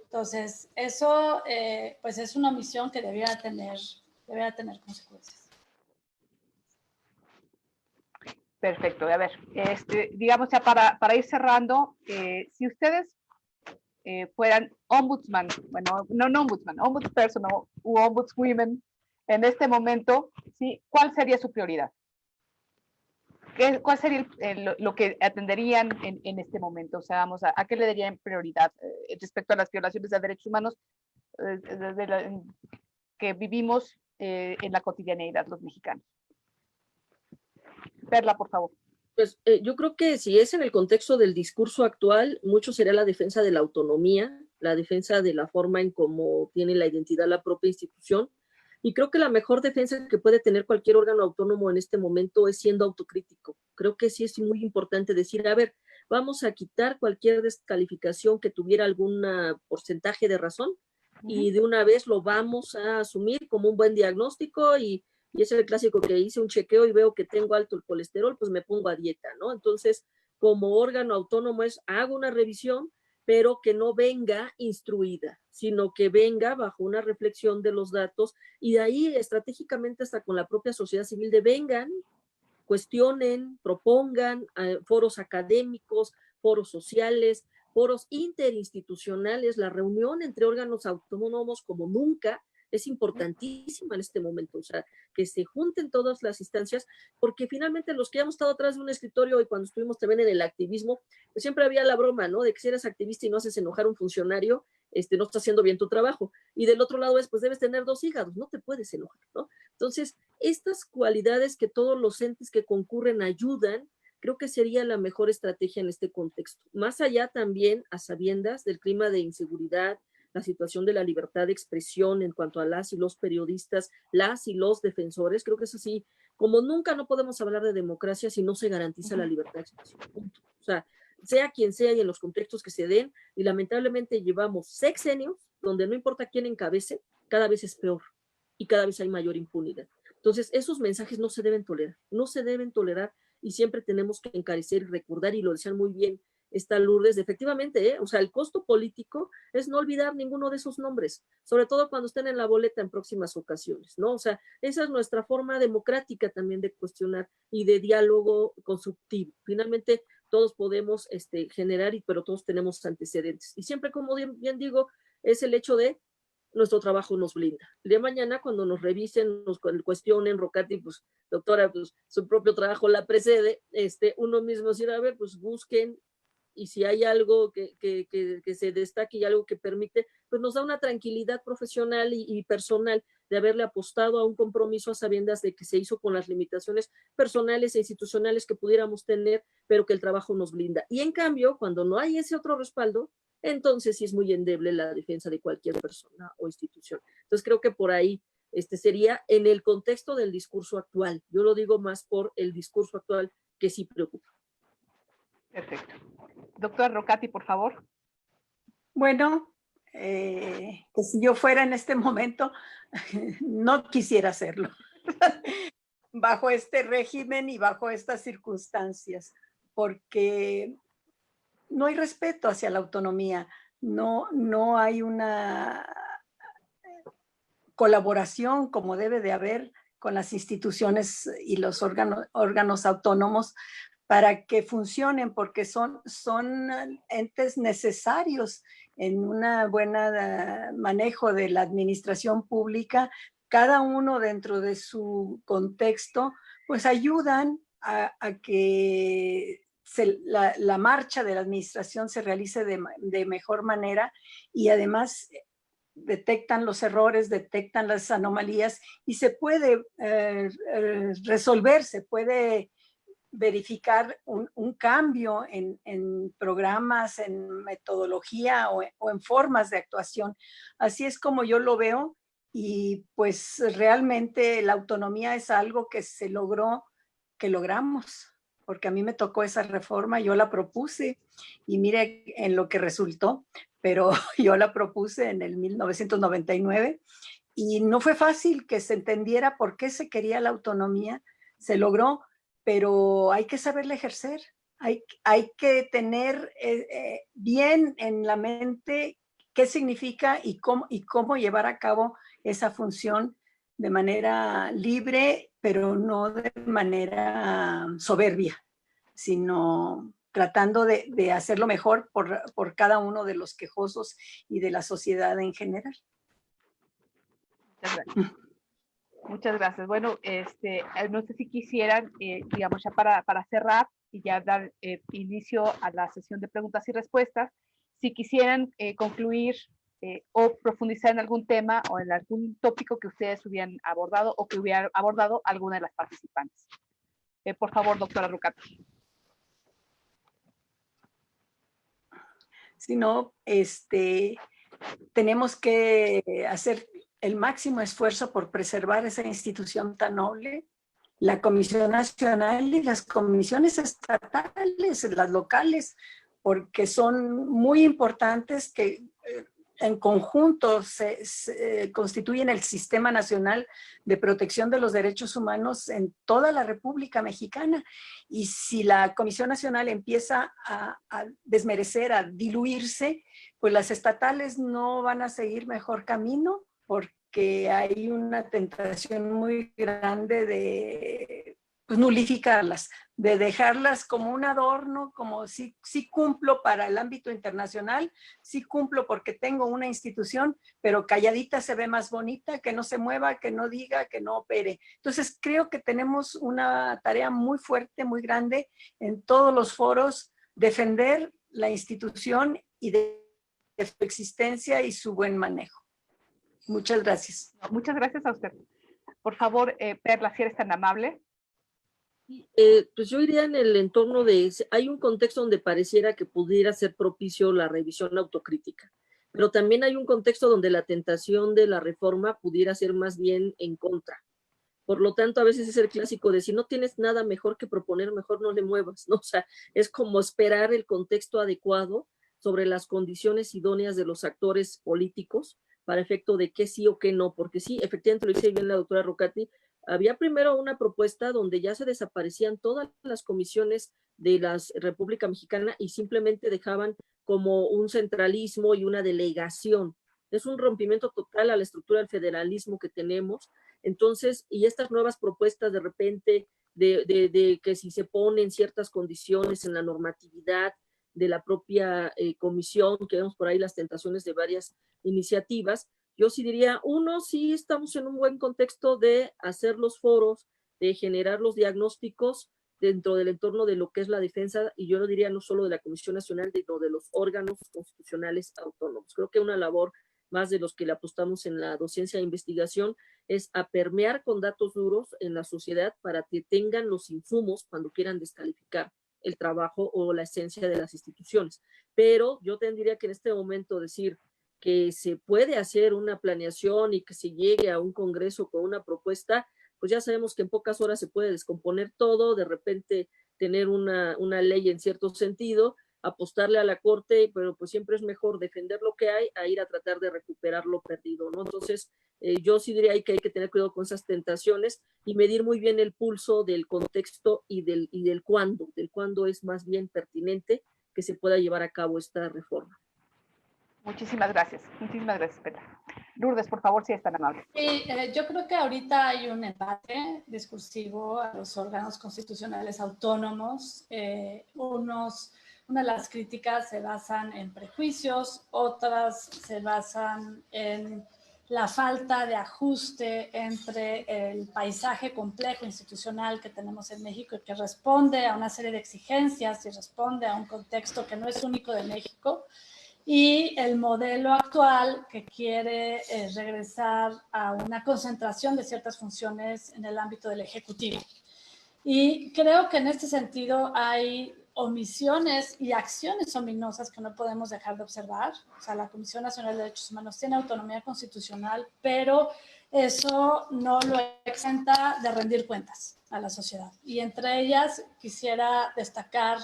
Entonces, eso pues es una omisión que debería tener consecuencias. Perfecto. A ver, digamos ya para ir cerrando, si ustedes fueran ombudsman, bueno, no ombudsman, ombudsperson u ombudswomen en este momento, ¿sí? ¿Cuál sería su prioridad? ¿Cuál sería lo que atenderían en este momento? O sea, vamos, ¿a qué le darían prioridad respecto a las violaciones de derechos humanos que vivimos en la cotidianeidad los mexicanos? Perla, por favor. Pues yo creo que si es en el contexto del discurso actual, mucho sería la defensa de la autonomía, la defensa de la forma en cómo tiene la identidad la propia institución. Y creo que la mejor defensa que puede tener cualquier órgano autónomo en este momento es siendo autocrítico. Creo que sí es muy importante decir, a ver, vamos a quitar cualquier descalificación que tuviera algún porcentaje de razón y de una vez lo vamos a asumir como un buen diagnóstico y es el clásico que hice un chequeo y veo que tengo alto el colesterol, pues me pongo a dieta, ¿no? Entonces, como órgano autónomo hago una revisión, pero que no venga instruida, sino que venga bajo una reflexión de los datos y de ahí estratégicamente hasta con la propia sociedad civil de vengan, cuestionen, propongan foros académicos, foros sociales, foros interinstitucionales, la reunión entre órganos autónomos como nunca es importantísima en este momento, o sea, que se junten todas las instancias, porque finalmente los que hemos estado atrás de un escritorio y cuando estuvimos también en el activismo, pues siempre había la broma, ¿no? De que si eres activista y no haces enojar a un funcionario, no estás haciendo bien tu trabajo. Y del otro lado pues debes tener 2 hígados, no te puedes enojar, ¿no? Entonces, estas cualidades que todos los entes que concurren ayudan, creo que sería la mejor estrategia en este contexto. Más allá también, a sabiendas del clima de inseguridad, la situación de la libertad de expresión en cuanto a las y los periodistas, las y los defensores, creo que es así, como nunca no podemos hablar de democracia si no se garantiza la libertad de expresión, punto. O sea, sea quien sea y en los contextos que se den, y lamentablemente llevamos sexenios donde no importa quién encabece, cada vez es peor y cada vez hay mayor impunidad. Entonces, esos mensajes no se deben tolerar y siempre tenemos que encarecer y recordar, y lo decían muy bien está Lourdes, efectivamente, o sea, el costo político es no olvidar ninguno de esos nombres, sobre todo cuando estén en la boleta en próximas ocasiones, ¿no? O sea, esa es nuestra forma democrática también de cuestionar y de diálogo constructivo. Finalmente, todos podemos generar, pero todos tenemos antecedentes. Y siempre, como bien digo, es el hecho de nuestro trabajo nos blinda. El día de mañana, cuando nos revisen, nos cuestionen, Rocati, pues, doctora, pues, su propio trabajo la precede, uno mismo decir, a ver, pues, busquen, y si hay algo que se destaque y algo que permite, pues nos da una tranquilidad profesional y personal de haberle apostado a un compromiso a sabiendas de que se hizo con las limitaciones personales e institucionales que pudiéramos tener, pero que el trabajo nos blinda. Y en cambio, cuando no hay ese otro respaldo, entonces sí es muy endeble la defensa de cualquier persona o institución. Entonces creo que por ahí sería en el contexto del discurso actual. Yo lo digo más por el discurso actual que sí preocupa. Perfecto. Doctora Rocati, por favor. Bueno, que si yo fuera en este momento, no quisiera hacerlo. Bajo este régimen y bajo estas circunstancias, porque no hay respeto hacia la autonomía, no hay una colaboración como debe de haber con las instituciones y los órganos autónomos para que funcionen, porque son entes necesarios en un buen manejo de la administración pública. Cada uno dentro de su contexto, pues ayudan a que la marcha de la administración se realice de mejor manera, y además detectan los errores, detectan las anomalías y se puede resolver, se puede verificar un cambio en programas, en metodología o en formas de actuación. Así es como yo lo veo, y pues realmente la autonomía es algo que se logró, que logramos, porque a mí me tocó esa reforma, yo la propuse y mire en lo que resultó, pero yo la propuse en el 1999 y no fue fácil que se entendiera por qué se quería la autonomía. Se logró, pero hay que saberla ejercer, hay que tener bien en la mente qué significa y cómo llevar a cabo esa función de manera libre, pero no de manera soberbia, sino tratando de hacerlo mejor por cada uno de los quejosos y de la sociedad en general. Muchas gracias. Muchas gracias. Bueno, no sé si quisieran, digamos, ya para cerrar y ya dar inicio a la sesión de preguntas y respuestas, si quisieran concluir o profundizar en algún tema o en algún tópico que ustedes hubieran abordado o que hubiera abordado alguna de las participantes. Por favor, doctora Rocati. Si no, tenemos que hacer el máximo esfuerzo por preservar esa institución tan noble, la Comisión Nacional y las comisiones estatales, las locales, porque son muy importantes, que en conjunto se constituyen el Sistema Nacional de Protección de los Derechos Humanos en toda la República Mexicana. Y si la Comisión Nacional empieza a desmerecer, a diluirse, pues las estatales no van a seguir mejor camino, porque hay una tentación muy grande de pues, nulificarlas, de dejarlas como un adorno, como sí cumplo para el ámbito internacional, sí cumplo porque tengo una institución, pero calladita se ve más bonita, que no se mueva, que no diga, que no opere. Entonces creo que tenemos una tarea muy fuerte, muy grande en todos los foros, defender la institución y de su existencia y su buen manejo. Muchas gracias. Muchas gracias a usted. Por favor, Perla, si eres tan amable. Pues yo iría en el entorno de, hay un contexto donde pareciera que pudiera ser propicio la revisión autocrítica, pero también hay un contexto donde la tentación de la reforma pudiera ser más bien en contra. Por lo tanto, a veces es el clásico de si no tienes nada mejor que proponer, mejor no le muevas, ¿no? O sea, es como esperar el contexto adecuado sobre las condiciones idóneas de los actores políticos para efecto de qué sí o qué no, porque sí, efectivamente lo dice bien la doctora Rocati, había primero una propuesta donde ya se desaparecían todas las comisiones de la República Mexicana y simplemente dejaban como un centralismo y una delegación. Es un rompimiento total a la estructura del federalismo que tenemos. Entonces, y estas nuevas propuestas de repente de que si se ponen ciertas condiciones en la normatividad de la propia comisión, que vemos por ahí las tentaciones de varias iniciativas, yo sí diría, uno, sí estamos en un buen contexto de hacer los foros, de generar los diagnósticos dentro del entorno de lo que es la defensa, y yo lo diría no solo de la Comisión Nacional, sino de los órganos constitucionales autónomos. Creo que una labor más de los que le apostamos en la docencia e investigación es a permear con datos duros en la sociedad para que tengan los insumos cuando quieran descalificar el trabajo o la esencia de las instituciones. Pero yo tendría que en este momento decir que se puede hacer una planeación y que se llegue a un congreso con una propuesta, pues ya sabemos que en pocas horas se puede descomponer todo, de repente tener una ley en cierto sentido, apostarle a la Corte, pero pues siempre es mejor defender lo que hay a ir a tratar de recuperar lo perdido, ¿no? Entonces, yo sí diría que hay que tener cuidado con esas tentaciones y medir muy bien el pulso del contexto y del cuándo es más bien pertinente que se pueda llevar a cabo esta reforma. Muchísimas gracias, Petra. Lourdes, por favor, si es tan amable. Sí, yo creo que ahorita hay un embate discursivo a los órganos constitucionales autónomos. Una de las críticas se basan en prejuicios, otras se basan en la falta de ajuste entre el paisaje complejo institucional que tenemos en México y que responde a una serie de exigencias y responde a un contexto que no es único de México, y el modelo actual que quiere regresar a una concentración de ciertas funciones en el ámbito del Ejecutivo. Y creo que en este sentido hay omisiones y acciones ominosas que no podemos dejar de observar. O sea, la Comisión Nacional de Derechos Humanos tiene autonomía constitucional, pero eso no lo exenta de rendir cuentas a la sociedad. Y entre ellas quisiera destacar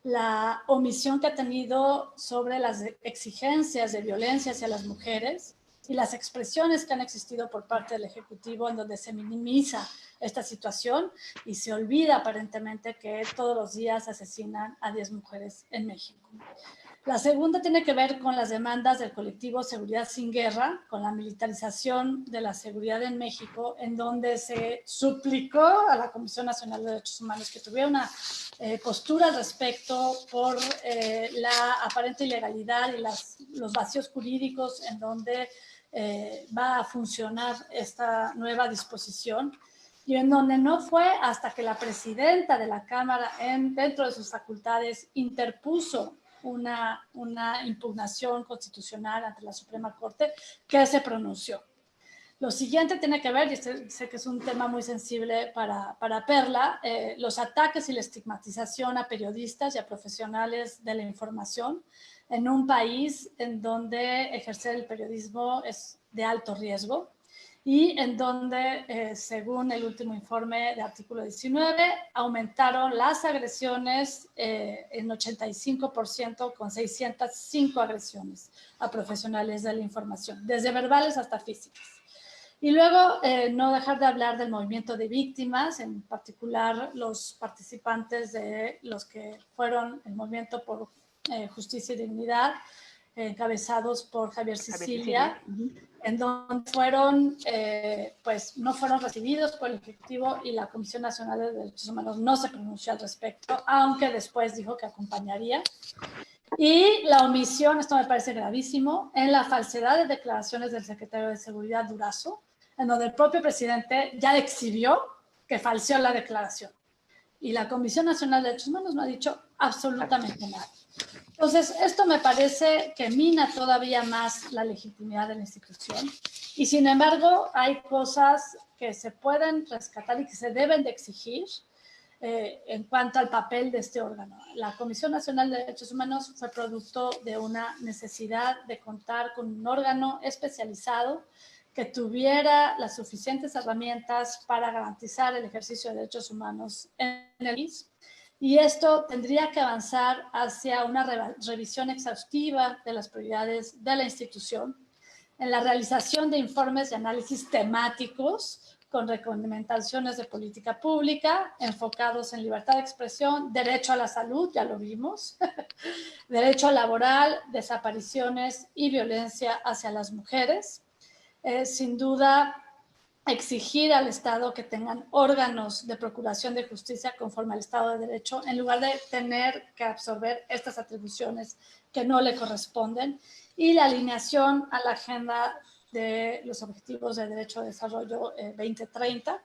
la omisión que ha tenido sobre las exigencias de violencia hacia las mujeres y las expresiones que han existido por parte del Ejecutivo en donde se minimiza esta situación y se olvida aparentemente que todos los días asesinan a 10 mujeres en México. La segunda tiene que ver con las demandas del colectivo Seguridad Sin Guerra, con la militarización de la seguridad en México, en donde se suplicó a la Comisión Nacional de Derechos Humanos que tuviera una postura al respecto por la aparente ilegalidad y los vacíos jurídicos en donde va a funcionar esta nueva disposición, y en donde no fue hasta que la presidenta de la Cámara, dentro de sus facultades, interpuso una impugnación constitucional ante la Suprema Corte, que se pronunció. Lo siguiente tiene que ver, y sé que es un tema muy sensible para Perla, los ataques y la estigmatización a periodistas y a profesionales de la información en un país en donde ejercer el periodismo es de alto riesgo y en donde, según el último informe de artículo 19, aumentaron las agresiones en 85%, con 605 agresiones a profesionales de la información, desde verbales hasta físicas. Y luego, no dejar de hablar del movimiento de víctimas, en particular los participantes de los que fueron el movimiento por justicia y dignidad, encabezados por Javier Sicilia, en donde fueron, pues no fueron recibidos por el Ejecutivo y la Comisión Nacional de Derechos Humanos no se pronunció al respecto, aunque después dijo que acompañaría. Y la omisión, esto me parece gravísimo, en la falsedad de declaraciones del secretario de Seguridad Durazo, en donde el propio presidente ya exhibió que falseó la declaración. Y la Comisión Nacional de Derechos Humanos no ha dicho absolutamente nada. Entonces, esto me parece que mina todavía más la legitimidad de la institución. Y sin embargo, hay cosas que se pueden rescatar y que se deben de exigir en cuanto al papel de este órgano. La Comisión Nacional de Derechos Humanos fue producto de una necesidad de contar con un órgano especializado que tuviera las suficientes herramientas para garantizar el ejercicio de derechos humanos en el país. Y esto tendría que avanzar hacia una revisión exhaustiva de las prioridades de la institución, en la realización de informes de análisis temáticos con recomendaciones de política pública enfocados en libertad de expresión, derecho a la salud, ya lo vimos, derecho laboral, desapariciones y violencia hacia las mujeres. Sin duda, exigir al Estado que tengan órganos de procuración de justicia conforme al Estado de Derecho, en lugar de tener que absorber estas atribuciones que no le corresponden, y la alineación a la agenda de los Objetivos de Derecho de Desarrollo 2030,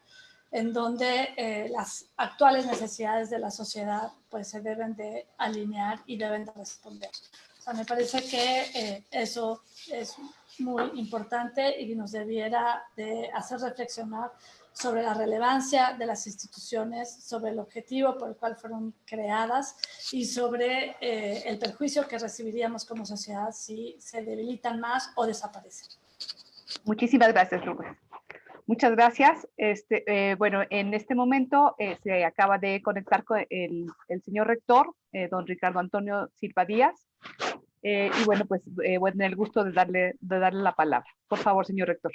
en donde las actuales necesidades de la sociedad pues, se deben de alinear y deben de responder. O sea, me parece que eso es muy importante y nos debiera de hacer reflexionar sobre la relevancia de las instituciones, sobre el objetivo por el cual fueron creadas y sobre el perjuicio que recibiríamos como sociedad si se debilitan más o desaparecen. Muchísimas gracias, Lourdes. Muchas gracias. Bueno, en este momento se acaba de conectar con el señor rector, don Ricardo Antonio Silva Díaz. Y bueno, pues voy a tener el gusto de darle la palabra. Por favor, señor rector.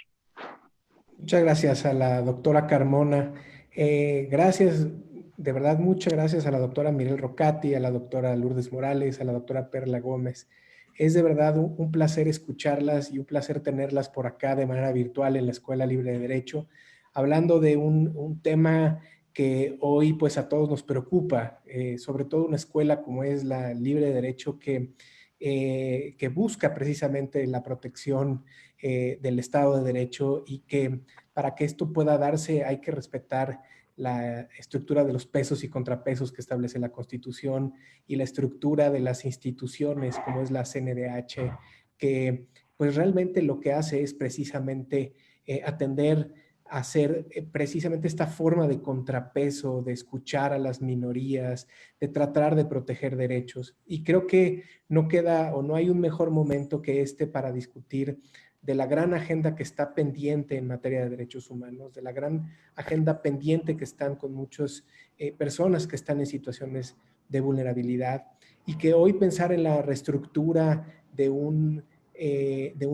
Muchas gracias a la doctora Carmona. Gracias, de verdad, muchas gracias a la doctora Mirel Rocati, a la doctora Lourdes Morales, a la doctora Perla Gómez. Es de verdad un placer escucharlas y un placer tenerlas por acá de manera virtual en la Escuela Libre de Derecho, hablando de un tema que hoy pues a todos nos preocupa, sobre todo una escuela como es la Libre de Derecho que busca precisamente la protección del Estado de Derecho, y que para que esto pueda darse hay que respetar la estructura de los pesos y contrapesos que establece la Constitución y la estructura de las instituciones como es la CNDH, que pues realmente lo que hace es precisamente atender a hacer precisamente esta forma de contrapeso, de escuchar a las minorías, de tratar de proteger derechos. Y creo que no queda o no hay un mejor momento que este para discutir de la gran agenda que está pendiente en materia de derechos humanos, de la gran agenda pendiente que están con muchas personas que están en situaciones de vulnerabilidad, y que hoy pensar en la reestructura de un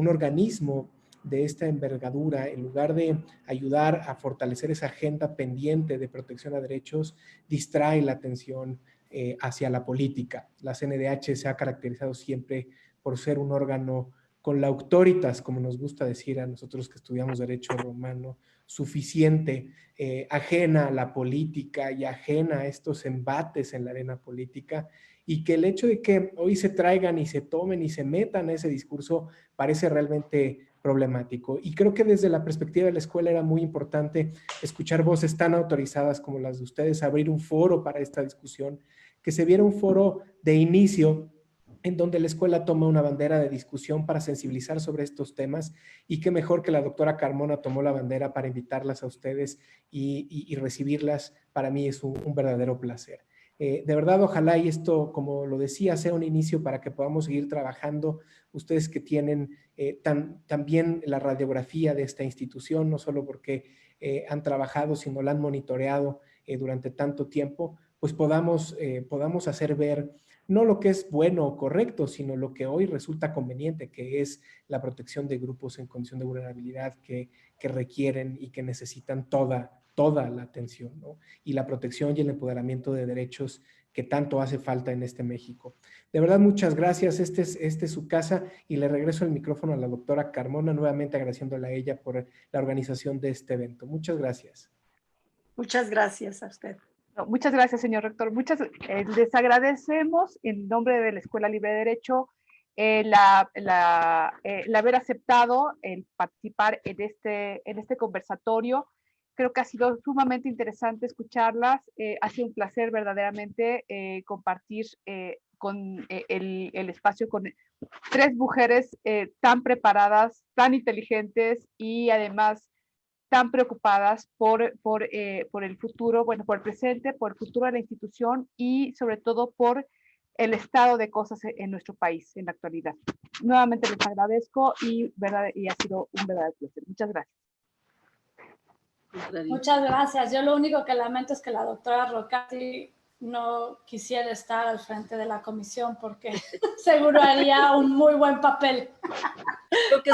organismo de esta envergadura, en lugar de ayudar a fortalecer esa agenda pendiente de protección a derechos, distrae la atención hacia la política. La CNDH se ha caracterizado siempre por ser un órgano con la auctoritas, como nos gusta decir a nosotros que estudiamos derecho romano, suficiente, ajena a la política y ajena a estos embates en la arena política, y que el hecho de que hoy se traigan y se tomen y se metan a ese discurso parece realmente problemático. Y creo que desde la perspectiva de la escuela era muy importante escuchar voces tan autorizadas como las de ustedes, abrir un foro para esta discusión, que se viera un foro de inicio en donde la escuela toma una bandera de discusión para sensibilizar sobre estos temas, y qué mejor que la doctora Carmona tomó la bandera para invitarlas a ustedes y recibirlas. Para mí es un verdadero placer. De verdad, ojalá y esto, como lo decía, sea un inicio para que podamos seguir trabajando. Ustedes que tienen también la radiografía de esta institución, no solo porque han trabajado, sino la han monitoreado durante tanto tiempo, pues podamos hacer ver no lo que es bueno o correcto, sino lo que hoy resulta conveniente, que es la protección de grupos en condición de vulnerabilidad que requieren y que necesitan toda la atención, ¿no? Y la protección y el empoderamiento de derechos que tanto hace falta en este México. De verdad, muchas gracias. Este es su casa, y le regreso el micrófono a la doctora Carmona, nuevamente agradeciéndole a ella por la organización de este evento. Muchas gracias. Muchas gracias a usted. No, muchas gracias, señor rector. Les agradecemos en nombre de la Escuela Libre de Derecho el haber aceptado el participar en este conversatorio. Creo que ha sido sumamente interesante escucharlas. Ha sido un placer verdaderamente compartir con el espacio con tres mujeres tan preparadas, tan inteligentes y además tan preocupadas por el futuro, bueno, por el presente, por el futuro de la institución y sobre todo por el estado de cosas en nuestro país en la actualidad. Nuevamente les agradezco y ha sido un verdadero placer. Muchas gracias. Muchas gracias. Yo lo único que lamento es que la doctora Rocati no quisiera estar al frente de la comisión, porque seguro haría un muy buen papel. Creo que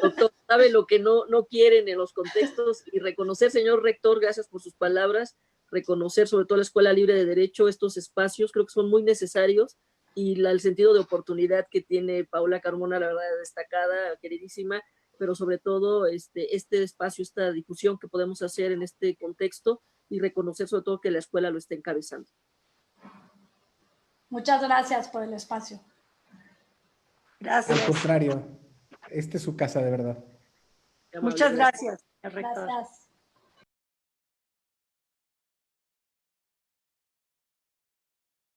doctor sabe lo que no quieren en los contextos, y reconocer, señor rector, gracias por sus palabras, reconocer sobre todo la Escuela Libre de Derecho, estos espacios creo que son muy necesarios, y el sentido de oportunidad que tiene Paula Carmona, la verdad, destacada, queridísima, pero sobre todo este espacio, esta difusión que podemos hacer en este contexto, y reconocer sobre todo que la escuela lo está encabezando. Muchas gracias por el espacio. Gracias. Al contrario, esta es su casa, de verdad. Muchas gracias, rector. Gracias.